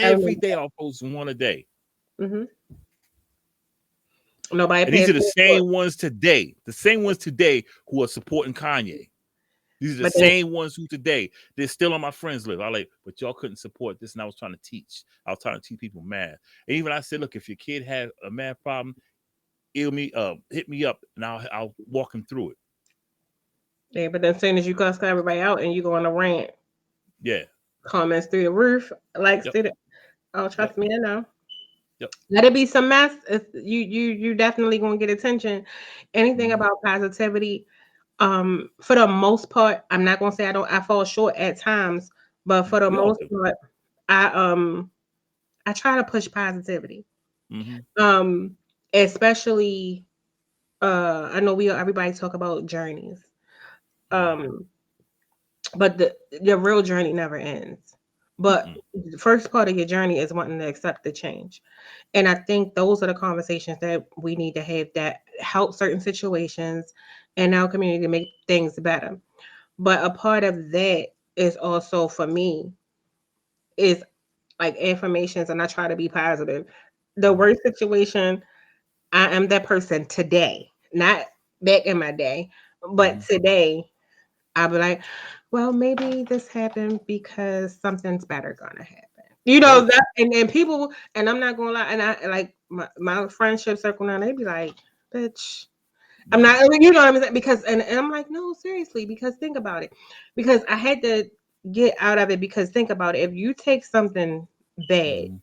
I Every remember day I'll post one a day. that. Nobody And these paying are the attention to it. the same ones today who are supporting Kanye. These are the But then same ones who today they're still on my friends list. I like, but y'all couldn't support this, and I was trying to teach. I was trying to teach people math. And even I said, look, if your kid had a math problem, hit me up, and I'll walk him through it. yeah, but then as soon as you cuss everybody out and you go on a rant, Yeah. comments through the roof, likes Yep. through the oh Yep. trust me, I know. Yep. Let it be some mess. You definitely gonna get attention. Anything Mm-hmm. about positivity, for the most part, I'm not gonna say I fall short at times, but for the We all most do. part, I um I try to push positivity. Mm-hmm. Um, especially I know we everybody talk about journeys. Um, but the real journey never ends. But Mm-mm. the first part of your journey is wanting to accept the change. And I think those are the conversations that we need to have that help certain situations in our community to make things better. But a part of that is also for me is like affirmations, and I try to be positive. The Mm-hmm. worst situation, I am that person today, not back in my day, but Mm-hmm. today I'll be like, well, maybe this happened because something's better gonna happen. You know Right. that, and people, and I'm not gonna lie, and I like my friendship circle now. They be like, "Bitch, I'm Right. not." You know what I'm saying? Because, and I'm like, no, seriously, because think about it. Because I had to get out of it. Because think about it. If you take something bad Mm-hmm.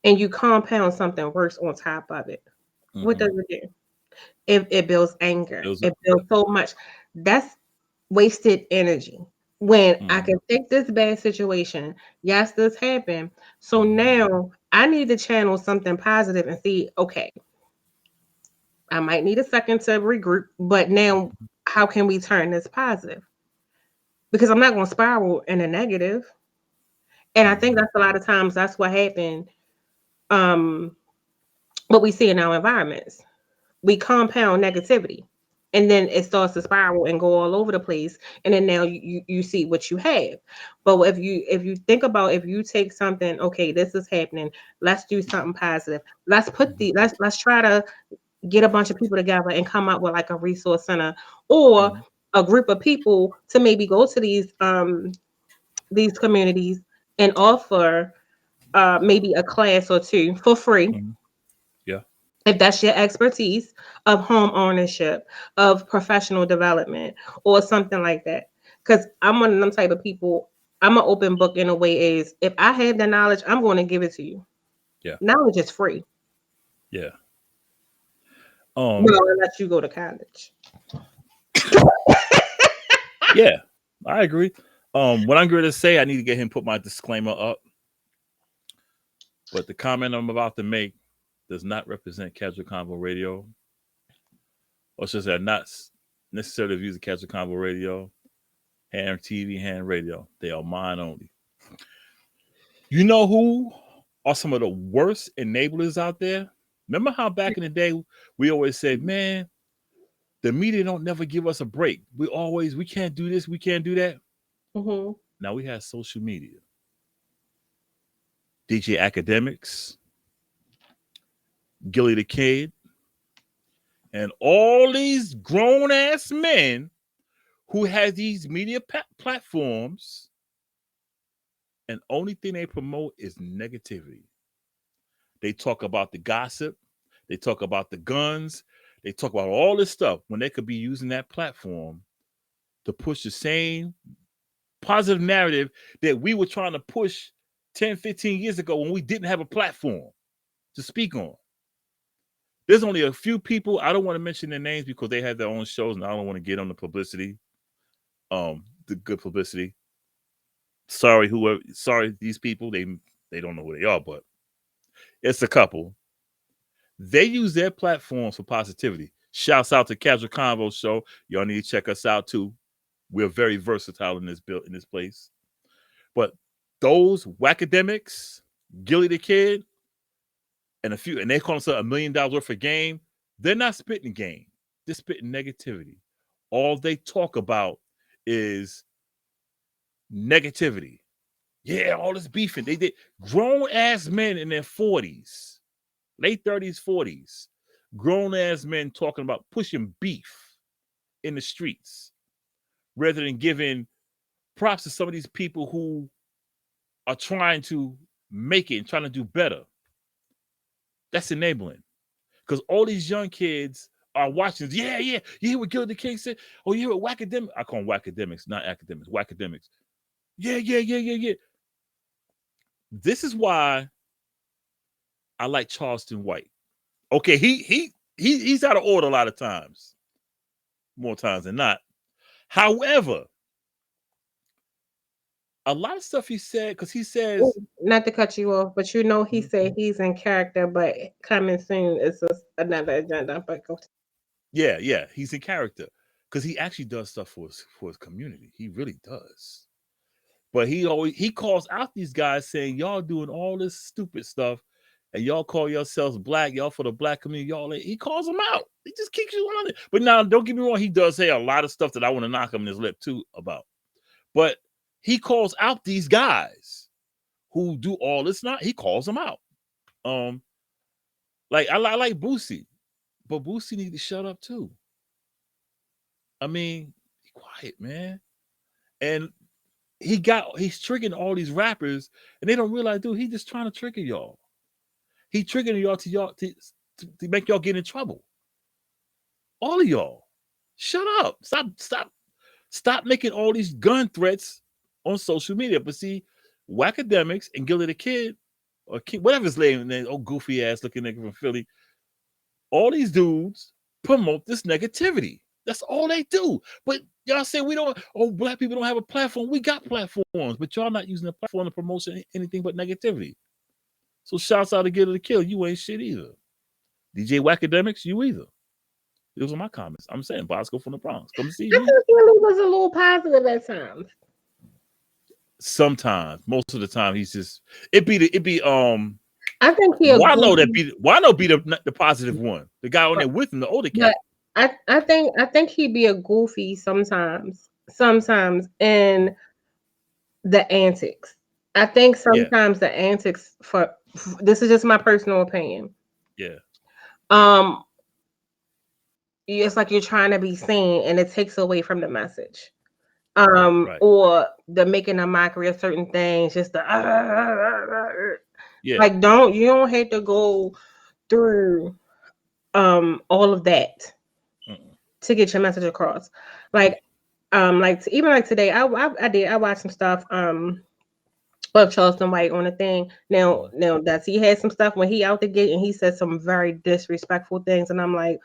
and you compound something worse on top of it, what Mm-hmm. does it do? It builds anger. Those are, It yep. builds so much. That's wasted energy. When I Mm-hmm. can take this bad situation, yes, this happened. So Mm-hmm. now I need to channel something positive and see, okay, I might need a second to regroup, but now how can we turn this positive? Because I'm not going to spiral in a negative. And I think Mm-hmm. that's a lot of times that's what happened. Um, what we see in our environments. We compound negativity, and then it starts to spiral and go all over the place, and then now you see what you have. But if you think about, if you take something, okay, this is happening, let's do something positive. Let's try to get a bunch of people together and come up with like a resource center, or Mm-hmm. a group of people to maybe go to these communities and offer maybe a class or two for free, Mm-hmm. Yeah. if that's your expertise, of home ownership, of professional development, or something like that. Because I'm one of them type of people. I'm an open book in a way, is if I have the knowledge, I'm going to give it to you. Yeah. Knowledge is free. Yeah. Um. Well, unless you go to college. Yeah. I agree. What I'm going to say, I need to get him to put my disclaimer up. But the comment I'm about to make does not represent Casual Convo Radio, or should I say, not necessarily views of Casual Convo Radio, Ham TV, Ham Radio. They are mine only. You know who are some of the worst enablers out there? Remember how back in the day we always said, man, the media don't never give us a break. We can't do this, we can't do that. Mm-hmm. Now we have social media. DJ Academics, Gilly the Kid, and all these grown ass men who have these media platforms, and only thing they promote is negativity. They talk about the gossip, they talk about the guns, they talk about all this stuff when they could be using that platform to push the same positive narrative that we were trying to push 10, 15 years ago when we didn't have a platform to speak on. There's only a few people, I don't want to mention their names because they have their own shows and I don't want to get on the publicity, the good publicity. Sorry, these people, they don't know who they are, but it's a couple. They use their platforms for positivity. Shouts out to Casual Convo Show. Y'all need to check us out too. We're very versatile in this place. But those whackademics, Gilly the Kid, and they call themselves $1 million worth of game. They're not spitting game. They're spitting negativity. All they talk about is negativity. Yeah, all this beefing. They did grown ass men in their 40s, late 30s, 40s, grown ass men talking about pushing beef in the streets rather than giving props to some of these people who are trying to make it and trying to do better. That's enabling. Because all these young kids are watching. Yeah. You hear what Gilly the King said? Oh, you hear what Wackademics? I call them Wackademics, not academics. Wackademics. Yeah. This is why I like Charleston White. Okay, he's out of order a lot of times. More times than not. However, a lot of stuff he said, because he says, not to cut you off, but he said he's in character, but coming soon is just another agenda. But go. Yeah, he's in character because he actually does stuff for his community. He really does. But he calls out these guys saying y'all doing all this stupid stuff, and y'all call yourselves black, y'all for the black community. He calls them out. He just keeps you on it. But now, don't get me wrong, he does say a lot of stuff that I want to knock him in his lip too about. But he calls out these guys who do all this. He calls them out. Like I like Boosie, but Boosie need to shut up too. I mean, be quiet, man. And he's triggering all these rappers, and they don't realize, dude, he's just trying to trigger y'all. He triggering y'all to make y'all get in trouble. All of y'all, shut up. Stop making all these gun threats on social media. But see, Wackademics and Gilly the Kid, or whatever his name, goofy ass looking nigga from Philly, all these dudes promote this negativity. That's all they do. But y'all say black people don't have a platform. We got platforms, but y'all not using the platform to promote anything but negativity. So shouts out to Gilly the Kid. You ain't shit either. DJ Wackademics, you either. Those are my comments. I'm saying Boscoe from the Bronx. Come see you. I think Gilly was a little positive at times. Sometimes, most of the time, he's just I think Wano be the positive one. The guy on there with him, the older cat. I think he'd be a goofy sometimes in the antics. I think sometimes the antics for this is just my personal opinion. Yeah. It's like you're trying to be seen and it takes away from the message. Right. Or the making a mockery of certain things, just the like you don't have to go through all of that to get your message across. Like even like today, I watched some stuff of Charleston White on the thing. Now does he had some stuff when he out the gate and he said some very disrespectful things, and I'm like,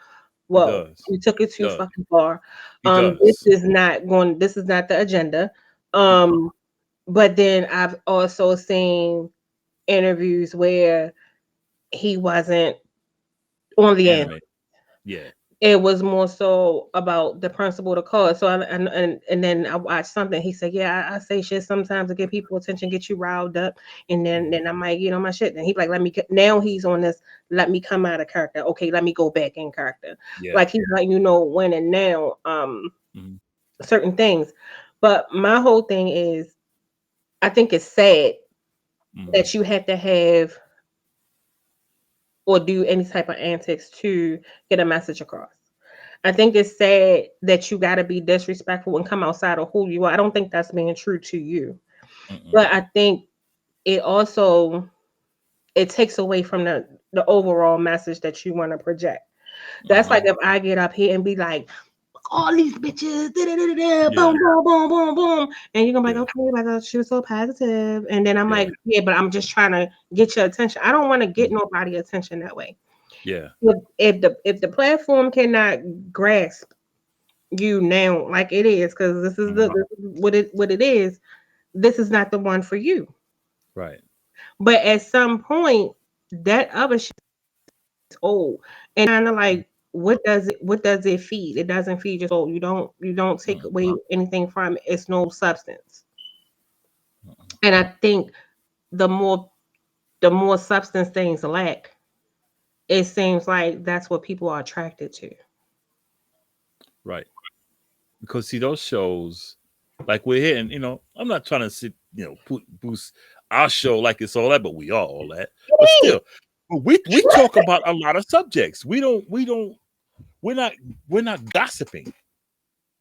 whoa, you took it too fucking far. This is not the agenda. Um, but then I've also seen interviews where he wasn't on the end. Anime. Yeah. It was more so about the principle of the cause. So and then I watched something. He said, "Yeah, I say shit sometimes to get people attention, get you riled up, and then I'm like, you know, my shit." And he's like, Now he's on this. Let me come out of character. Okay, let me go back in character. Yeah. Like he's like, you know, when and now Hmm. certain things. But my whole thing is, I think it's sad Hmm. that you have to have or do any type of antics to get a message across. I think it's sad that you got to be disrespectful and come outside of who you are. I don't think that's being true to you. Hmm. But I think it also it takes away from the overall message that you want to project. That's like Hmm. if I get up here and be like, all these bitches, da, da, da, da, da, Yeah. boom, boom, boom, boom, boom. And you're gonna be Yeah. like, okay, like she was so positive. And then I'm Yeah. like, yeah, but I'm just trying to get your attention. I don't want to get Mhm. nobody attention that way. Yeah. If the platform cannot grasp you now like it is, because Hmm. this is what it is, this is not the one for you. Right. But at some point, that other shit is old. And kind of like what does it feed? It doesn't feed your soul. You don't take Mm-mm. away anything from it. It's no substance. And I think the more the more substance things lack, it seems like that's what people are attracted to. Right. Because see those shows, like we're here, and I'm not trying to boost our show like it's all that, but we are all that. But still, we talk about a lot of subjects. We're not we're not gossiping.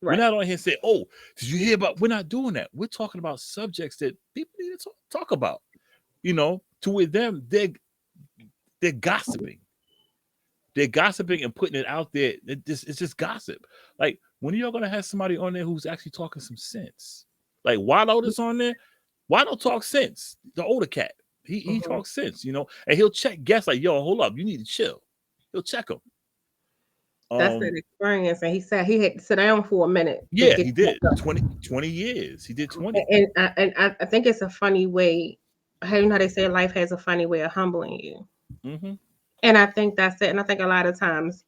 We're Right. not on here saying, "Oh, did you hear about?" We're not doing that. We're talking about subjects that people need to talk about. To with them, they're gossiping. They're gossiping and putting it out there. It's just gossip. Like, when are y'all gonna have somebody on there who's actually talking some sense? Like Waldo is on there. Waldo talks sense. The older cat. He Mhm. talks sense, and he'll check guests like, yo, hold up, you need to chill. He'll check them. That's that Um, experience. And he said he had to sit down for a minute to yeah, get he did back up. 20 years. He did 20. And I think it's a funny way. How you know they say life has a funny way of humbling you. Mm-hmm. And I think that's it. And I think a lot of times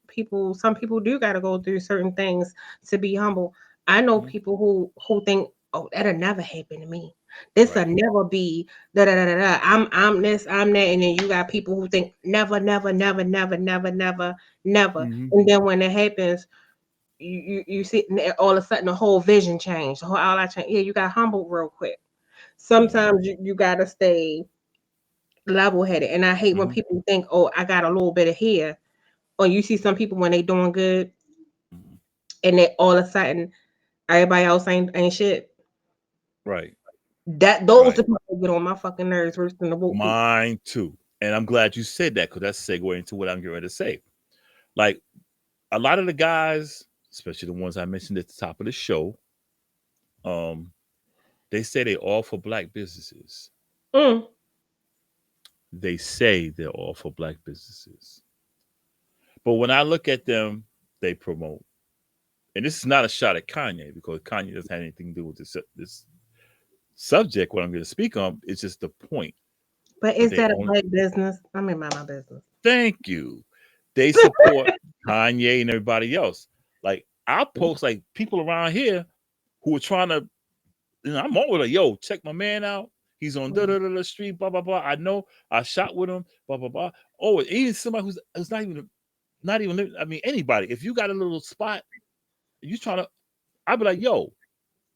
some people do got to go through certain things to be humble. I know Mm-hmm. people who think, oh, that'll never happen to me. This'll Right. never be da da da da da. I'm this, I'm that, and then you got people who think never, never, never, never, never, never, never. Mm-hmm. And then when it happens, you see all of a sudden the whole vision changed, all that change. Yeah, you got humbled real quick. Mm-hmm. Sometimes you gotta stay level headed. And I hate when Mm-hmm. people think, oh, I got a little bit of here. Or you see some people when they doing good Mm-hmm. and they all of a sudden everybody else ain't shit. Right. That those Right. the people get on my fucking nerves worse than the woke people. Mine too. And I'm glad you said that because that's segue into what I'm getting ready to say. Like, a lot of the guys, especially the ones I mentioned at the top of the show, um, they say they all for black businesses. Mm. They say they're all for black businesses. But when I look at them, they promote. And this is not a shot at Kanye because Kanye doesn't have anything to do with this subject. What I'm going to speak on is just the point But that is they that a own. black business? I mean, mind my business. Thank you. They support Kanye and everybody else. Like, I'll post like people around here who are trying to. I'm always like, yo, check my man out. He's on the street, blah blah blah. I know I shot with him, blah blah blah. Oh, even somebody who's not even. I mean, anybody. If you got a little spot, you trying to. I'd be like, yo,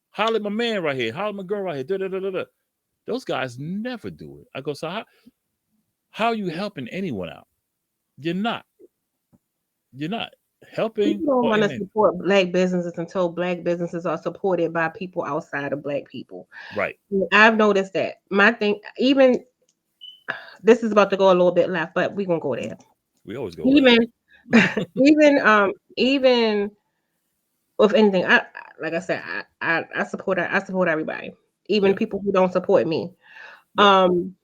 holler at my man right here, holler at my girl right here. Da, da, da, da, da. Those guys never do it. I go, so how are you helping anyone out? You're not. You're not helping People don't or want to anything. support black businesses until black businesses are supported by people outside of black people. Right. I've noticed that. My thing, even this is about to go a little bit left, but we're gonna go there. We always go left. Even even with anything, like I said, I support everybody, even Yeah. people who don't support me. Yep. Um,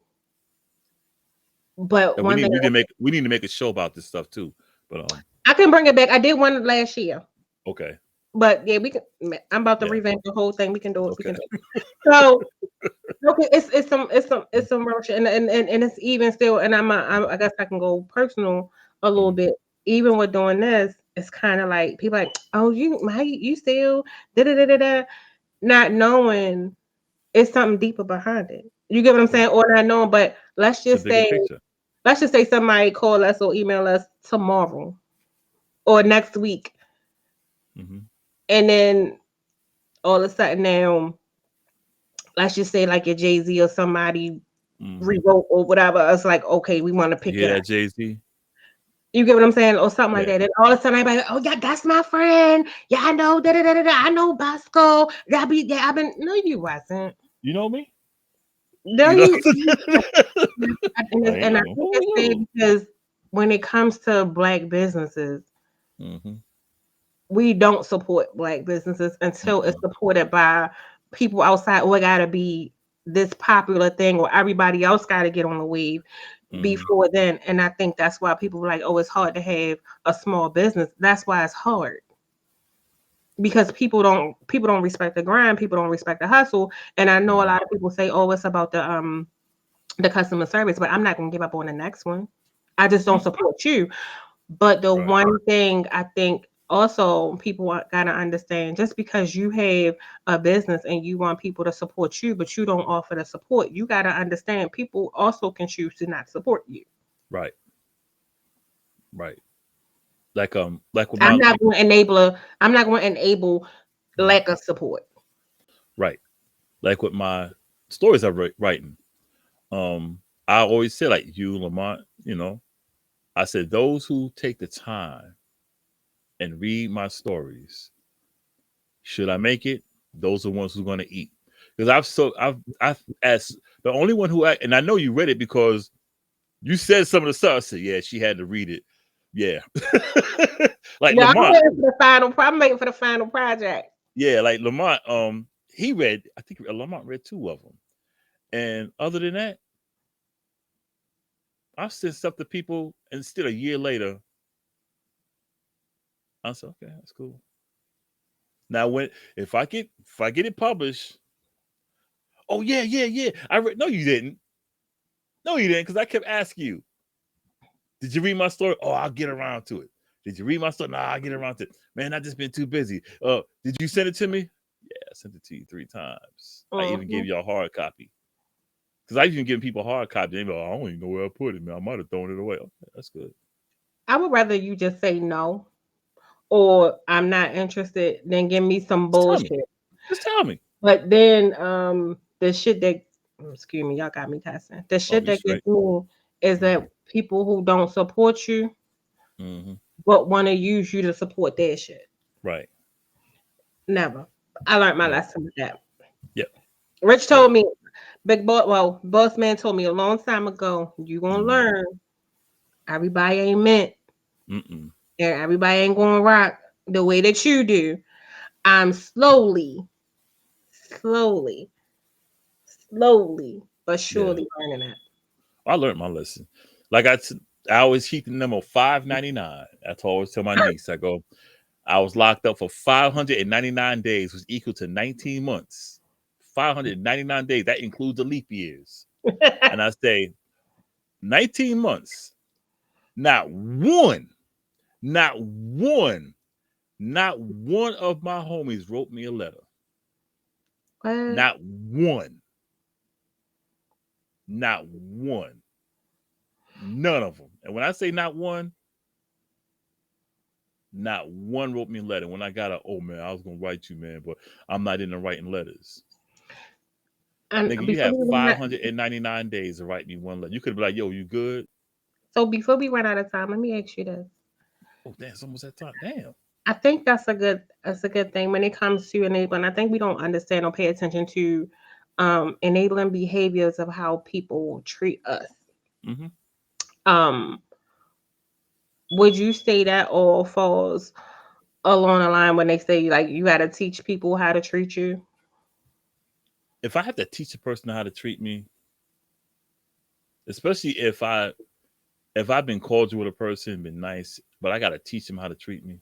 but And we one need thing we need to make we need to make a show about this stuff too. But I can bring it back. I did one last year. okay. But yeah, we can. I'm about to Yeah. revamp the whole thing. We can do it. We Okay. can do it. So okay, it's some real shit, and it's even still. And I guess I can go personal a little Mhm. bit. Even with doing this, it's kind of like people like, oh, you still da da da da da, not knowing it's something deeper behind it. You get what I'm saying, Right. or not knowing. But It's a bigger picture. let's just say somebody call us or email us tomorrow or next week, Hmm. and then all of a sudden now, let's just say like your Jay Z or somebody Hmm. revolt or whatever. It's like, okay, we want to You pick hear it up. that, Jay-Z? You get what I'm saying? Or something like Yeah. that. And all of a sudden, everybody, oh, yeah, that's my friend. Yeah, I know. Da, da, da, da, da. I know Boscoe. Yeah, I've been. No, you wasn't. You know me? No, You know? you I and I am. think it's sad because when it comes to black businesses, Mm-hmm. we don't support black businesses until it's Mm-mm. supported by people outside. Or it gotta be this popular thing, or everybody else gotta get on the wave Mm-hmm. before then. And I think that's why people were like, oh, it's hard to have a small business. That's why it's hard. Because people don't respect the grind, people don't respect the hustle. And I know a Mm-hmm. lot of people say, oh, it's about the customer service, but I'm not gonna give up on the next one. I just don't support you. But the Right. one thing I think also people gotta understand, just because you have a business and you want people to support you, but you don't offer the support, you gotta understand people also can choose to not support you. Right. Right. Like with I'm my not going to enable. I'm not going to enable Mhm. lack of support. Right. Like with my stories I'm writing. Um, I always say like you, Lamont, I said those who take the time and read my stories, should I make it? Those are the ones who's gonna eat. Because I've asked the only one who and I know you read it because you said some of the stuff. I said, yeah, she had to read it. Yeah. Like Yeah, I'm Lamont, waiting for the final. I'm waiting for the final project. yeah, like Lamont, he read, I think Lamont read two of them. And other than that, I've sent stuff to people and still a year later, I said, okay, that's cool. Now when if I get it published, oh yeah, yeah, yeah. I read no, you didn't. No, you didn't, because I kept asking you, did you read my story? Oh, I'll get around to it. Did you read my story? Nah, I'll get around to it. Man, I just been too busy. Did you send it to me? Yeah, I sent it to you 3 times. I even Hmm. gave you a hard copy. Because I even give people hard copies. They be like, I don't even know where I put it, man. I might have thrown it away. Okay, that's good. I would rather you just say no or I'm not interested than give me some Just tell me. bullshit. Just tell me. But then the shit that excuse me, y'all got me cussing. The Oh, shit you that gets straight. me is that people who don't support you Mm-hmm. but want to use you to support their shit. Right. Never. I learned my Right. lesson with that. Yep. Rich Yep. told me, boss man told me a long time ago, you gonna Mm-hmm. learn. Everybody ain't meant, Mm-mm. and everybody ain't gonna rock the way that you do. I'm slowly, but Yeah. surely learning that. I learned my lesson. Like I always keep the number 599. That's what I always tell my niece. I go, I was locked up for 599 days, which equal to 19 months. 599 days. That includes the leap years. And I say, 19 months. Not one, not one, not one of my homies wrote me a letter. What? Not one. Not one. None of them. And when I say not one wrote me a letter. When I got oh man, I was gonna write you, man, but I'm not into writing letters. And Nigga, you before have we run out, 599 days to write me one letter. You could be like, yo, you good? so before we run out of time, let me ask you this. Oh, damn, it's almost that time. Damn. I think that's a good thing when it comes to enabling. I think we don't understand or pay attention to enabling behaviors of how people treat us. Mm-hmm. Um, would you say that all falls along the line when they say like you got to teach people how to treat you? If I have to teach a person how to treat me, especially if I've been cordial with a person, been nice, but I gotta teach them how to treat me.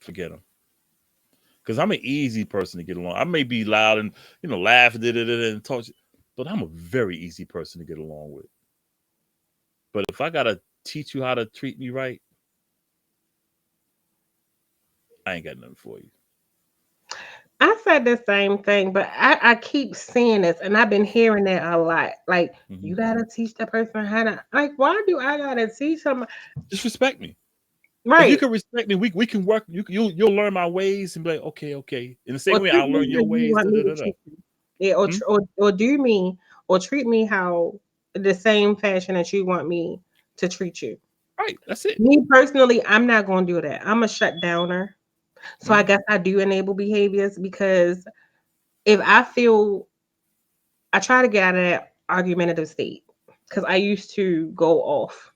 forget them. Because I'm an easy person to get along. I may be loud and laugh and talk, but I'm a very easy person to get along with. But if I gotta teach you how to treat me right, I ain't got nothing for you. I said the same thing, but I keep seeing this, and I've been hearing that a lot. Like, Mm-hmm. you gotta teach that person how to. Like, why do I gotta teach them? Just respect me. If you Right. can respect me, we can work. You'll learn my ways and be like, okay. In the same Or way, treat I'll me learn how your you ways. want Da, me da, to da, da. treat you. Yeah, or, Hmm? or do me or treat me how the same fashion that you want me to treat you. Right, that's it. Me personally, I'm not gonna do that. I'm a shut downer. So I Mhm. guess I do enable behaviors because if I feel I try to get out of that argumentative state because I used to go off.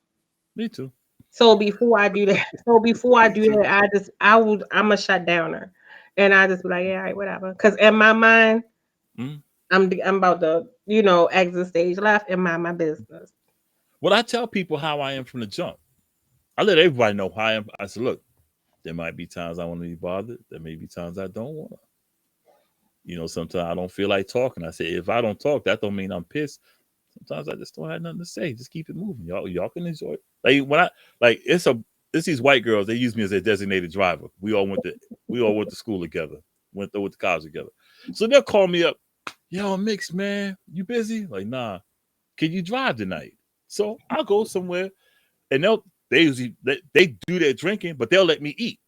Me too. So before I do that, Me too. I'm a shut downer, and I just be like, yeah, all right, whatever. Because in my mind, Mhm. I'm about to exit stage left and mind my business. Well, I tell people how I am from the jump. I let everybody know how I am. I said, look, there might be times I want to be bothered. There may be times I don't want to. Sometimes I don't feel like talking. I say, if I don't talk, that don't mean I'm pissed. Sometimes I just don't have nothing to say. Just keep it moving. Y'all can enjoy it. Like when I like it's these white girls, they use me as their designated driver. We all went to school together, went to college together. So they'll call me up, yo, Mix, man, you busy? Like, nah, can you drive tonight? So I'll go somewhere and they do their drinking, but they'll let me eat.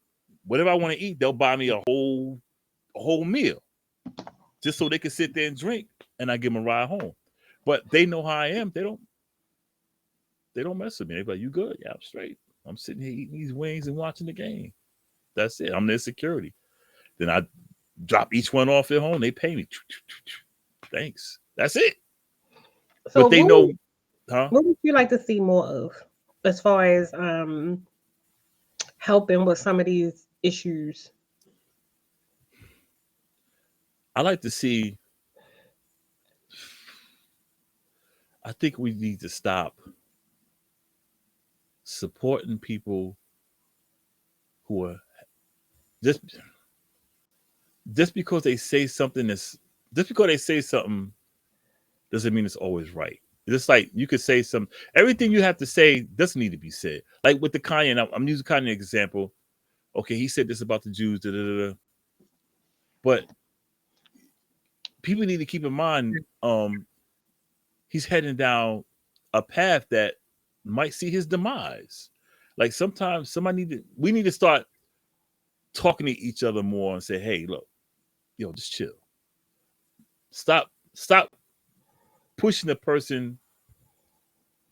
Whatever I want to eat, they'll buy me a whole meal just so they can sit there and drink and I give them a ride home. But they know how I am. They don't mess with me. They're like, you good? Yeah, I'm straight. I'm sitting here eating these wings and watching the game. That's it. I'm their security. Then I drop each one off at home. They pay me. Thanks. That's it. So But they know, huh? what would you like to see more of as far as helping with some of these issues? I like to see, I think we need to stop supporting people who are just just because they say something that's just because they say something doesn't mean it's always right. Just like you could say everything you have to say doesn't need to be said. Like with the Kanye, and I'm using Kanye example. Okay, he said this about the Jews, da, da, da, da. But people need to keep in mind, he's heading down a path that might see his demise. Like sometimes we need to start talking to each other more and say, hey, look, just chill. Stop pushing the person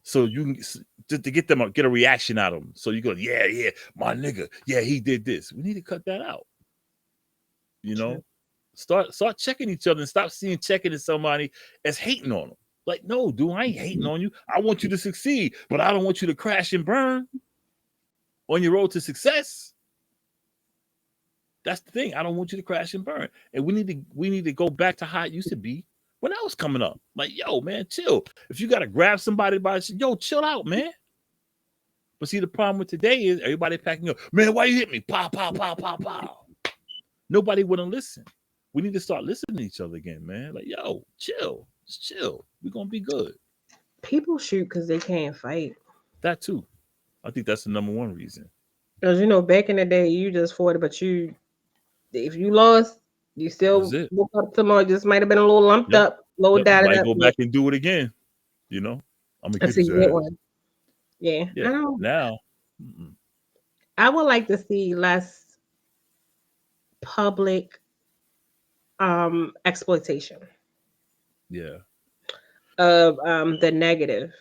so you can just to get a reaction out of them. So you go, yeah, my nigga, yeah, he did this. We need to cut that out. True. Start checking each other and stop seeing checking at somebody as hating on them. Like, no, dude, I ain't hating on you. I want you to succeed, but I don't want you to crash and burn on your road to success. That's the thing. I don't want you to crash and burn. And we need to go back to how it used to be when I was coming up. Like, yo, man, chill. If you gotta grab somebody by the yo, chill out, man. But see, the problem with today is everybody packing up. Man, why you hit me? Pow, pow, pow, pow, pow. Nobody wouldn't listen. We need to start listening to each other again, man. Like, yo, chill. Just chill. We're gonna be good. People shoot because they can't fight. That too. I think that's the number one reason. Because back in the day, you just fought, but if you lost, you That was still it. woke up tomorrow. Just might have been a little lumped Yep. up, a little Yep. You dotted might up. go Yeah, back and do it again. I'm gonna that's get a his good ass. one. Yeah, Yeah. Now, mm-mm. I would like to see less public exploitation Yeah. of the negative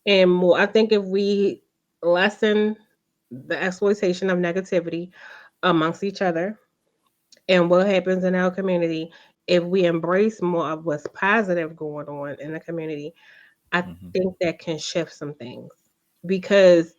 and more. I think if we lessen the exploitation of negativity amongst each other and what happens in our community, if we embrace more of what's positive going on in the community, I Mm-hmm. think that can shift some things. Because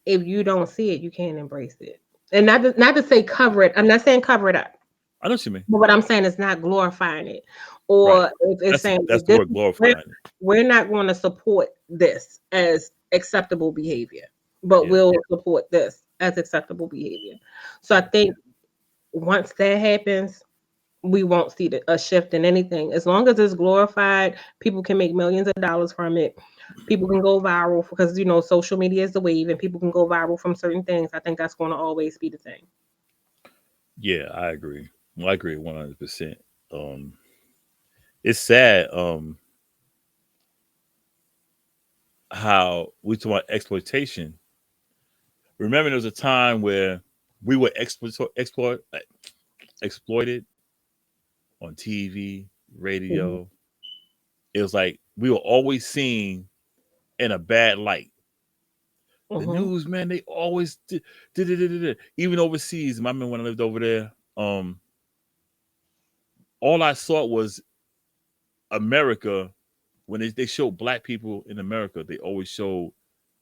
if you don't see it, you can't embrace it. And not to say cover it. I'm not saying cover it up. I know what you mean. But what I'm saying is not glorifying it, Right. or if it's saying That's the this, word we're, glorifying it. we're not going to support this as acceptable behavior, but Yeah. we'll support this as acceptable behavior. So I think once that happens, we won't see a shift in anything. As long as it's glorified, people can make millions of dollars from it. People can go viral because social media is the wave, and people can go viral from certain things. I think that's going to always be the thing. Yeah, I agree. Well, I agree 100%. Um, it's sad how we talk about exploitation. Remember, there was a time where we were exploited on TV, Mhm. radio. It was like we were always seen in a bad light. The Mhm. news, man, they always did. Even overseas. I remember when I lived over there. All I saw was America. When they showed black people in America, they always showed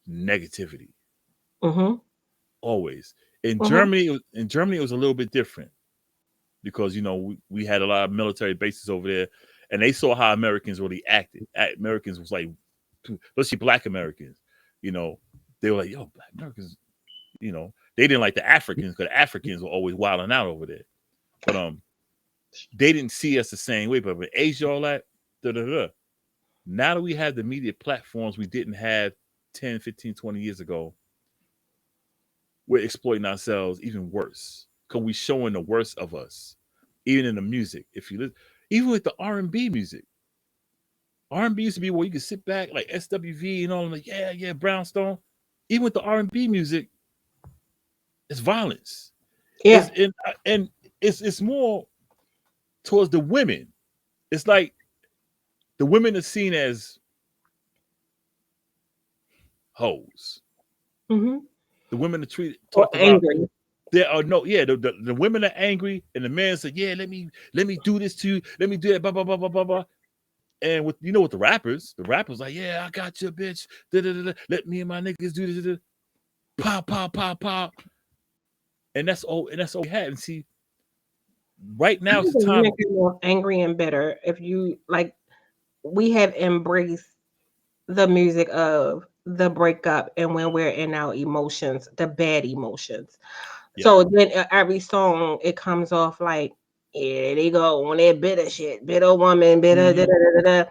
negativity. Mhm. Always. In Mhm. Germany, it was a little bit different because we had a lot of military bases over there, and they saw how Americans really acted. Americans was like, let's see, black Americans. You know, they were like, yo, black Americans. They didn't like the Africans because Africans were always wilding out over there. But they didn't see us the same way. But with Asia, all that, da da da. Now that we have the media platforms we didn't have 10, 15, 20 years ago, we're exploiting ourselves even worse because we're showing the worst of us, even in the music. If you listen, even with the R&B music, R&B used to be where you could sit back like SWV and all, and like yeah, Brownstone. Even with the R&B music, it's violence. Yeah. And it's more towards the women. It's like the women are seen as hoes. Mhm. The women are Or talked about. angry. There are no, yeah. The women are angry, and the man said, "Yeah, let me do this to you. Let me do that." Blah blah blah blah blah blah. And with the rappers like, "Yeah, I got you, bitch. Da, da, da, da. Let me and my niggas do this." Da, da. Pop pop pop pop. And that's all we had. And see, right I now it's think the the women time. get more angry and bitter if you like. We have embraced the music of the breakup and when we're in our emotions, the bad emotions. Yeah. So then every song it comes off like, here they go on that bitter shit, bitter woman, bitter da da Mm-hmm. da da. Da.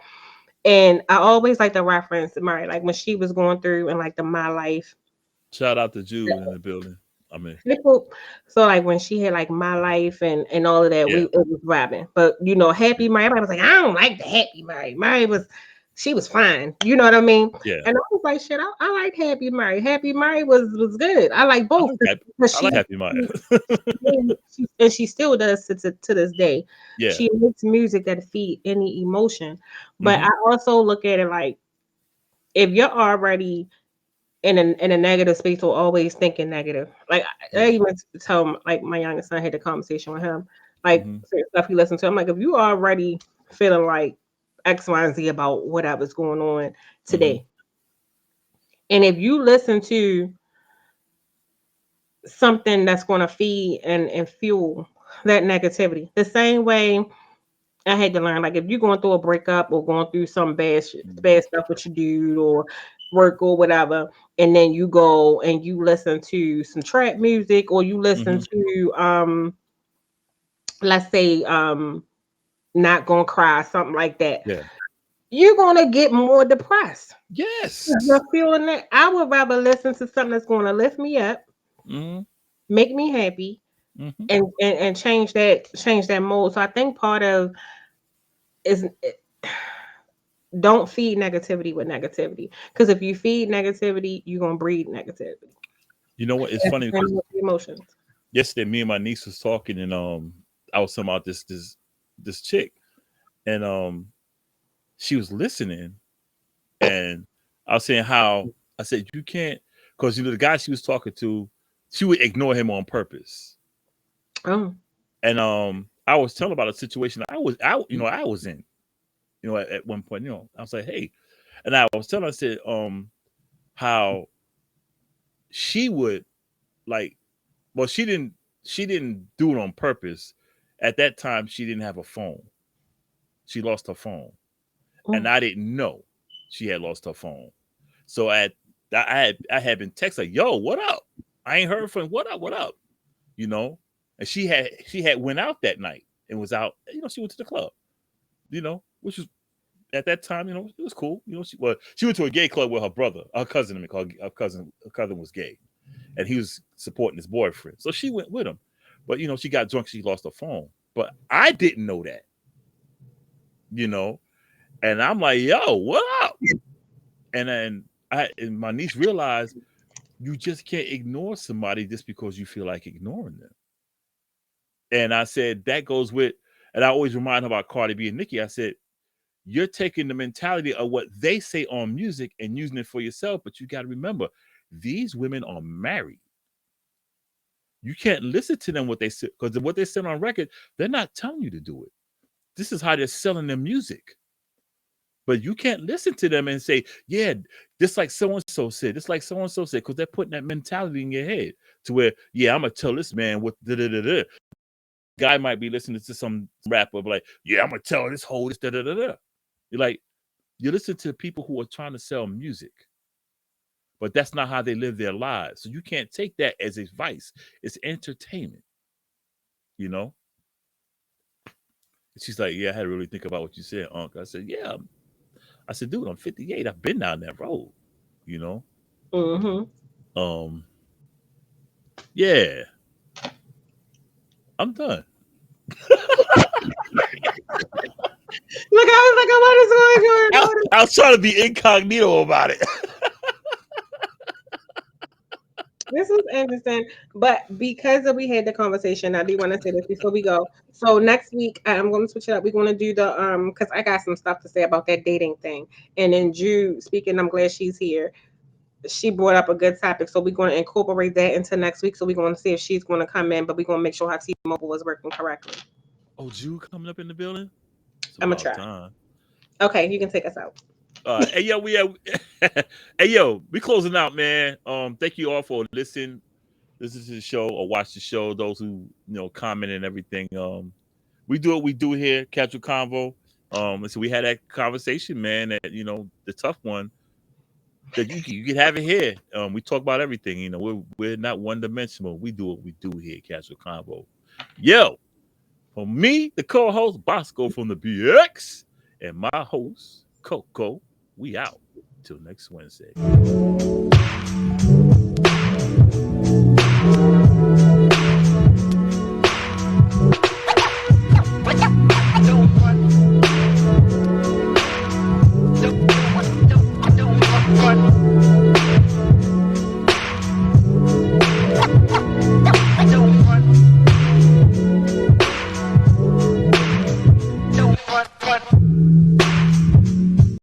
And I always like the reference, Mari, like when she was going through and like the my life. Shout out to Jude in the building. I mean, People, so like when she had like my life and all of that, we yeah. it was rapping. But Happy Mary, everybody was like, I don't like the Happy Mary. Mary was she was fine. You know what I mean? Yeah. And I was like, shit, I like Happy Mary. Happy Mary was good. I like I both like that. because I like Happy Maya. and she still does to this day. Yeah. She makes music that feed any emotion. But Mm-hmm. I also look at it like if you're already in a negative space or always thinking negative. Like I Yeah. even tell him, like my youngest son had a conversation with him, like Mm-hmm. certain stuff he listened to. I'm like, if you already feeling like X, Y, and Z about whatever's going on Mm-hmm. today, and if you listen to something that's going to feed and fuel that negativity, the same way I had to learn, like if you're going through a breakup or going through some bad stuff with your dude or work or whatever, and then you go and you listen to some trap music or you listen Mm-hmm. to let's say not gonna cry, something like that, Yeah. you're gonna get more depressed. Yes. You're feeling that. I would rather listen to something that's gonna lift me up, Mm-hmm. make me happy, Mm-hmm. and change that mode. So I think part of is don't feed negativity with negativity. Because if you feed negativity, you're gonna breed negativity. You know what? It's That's the funny same because with the emotions. yesterday me and my niece was talking, and I was talking about this chick, and she was listening, and I was saying how I said you can't, because the guy she was talking to, she would ignore him on purpose. Oh. And I was telling about a situation I was in, at one point, I was like, hey, and I was telling her, I said, how she would, like, well, she didn't do it on purpose. At that time, she didn't have a phone. She lost her phone, and Mm. I didn't know she had lost her phone. So I had been texting like, yo, what up? I ain't heard from what up, what up, you know. And she had went out that night and was out. You know, she went to the club, you know, which was at that time, you know, it was cool. You know, she went to a gay club with her brother, her cousin. I mean, called her cousin was gay, and he was supporting his boyfriend. So she went with him, but you know, she got drunk. She lost her phone, but I didn't know that, you know. And I'm like, yo, what up? And then and my niece realized you just can't ignore somebody just because you feel like ignoring them. And I said that goes with, and I always remind her about Cardi B and Nicki. I said you're taking the mentality of what they say on music and using it for yourself, but you got to remember these women are married. You can't listen to them what they say because what they said on record, they're not telling you to do it. This is how they're selling their music. But you can't listen to them and say, yeah, just like so and so said, just like so and so said, because they're putting that mentality in your head to where, yeah, I'm gonna tell this man what da da da da. Guy might be listening to some rapper like, yeah, I'm gonna tell this whole this da da da da. You're like, you listen to people who are trying to sell music, but that's not how they live their lives. So you can't take that as advice. It's entertainment, you know. And she's like, yeah, I had to really think about what you said, Unc. I said, yeah. I said, dude, I'm 58. I've been down that road, you know. Um, yeah, I'm done. Look, I was like, what is going on? I was trying to be incognito about it. This was interesting, but because we had the conversation, I do want to say this before we go. So next week, I'm going to switch it up. We're going to do the because I got some stuff to say about that dating thing. And then Jude speaking, I'm glad she's here. She brought up a good topic, so we're going to incorporate that into next week. So we're going to see if she's going to come in, but we're going to make sure her T-Mobile is working correctly. Oh, Jude coming up in the building. It's I'm gonna about try. time. Okay, you can take us out. Hey yo, hey yo, we closing out, man. Thank you all for listening. Listen to the show or watch the show. Those who comment and everything. We do what we do here, casual convo. And so we had that conversation, man. That the tough one that you can have it here. We talk about everything. We're not one dimensional. We do what we do here, casual convo. Yo, for me, the co-host Boscoe from the BX, and my host Coco. We out till next Wednesday.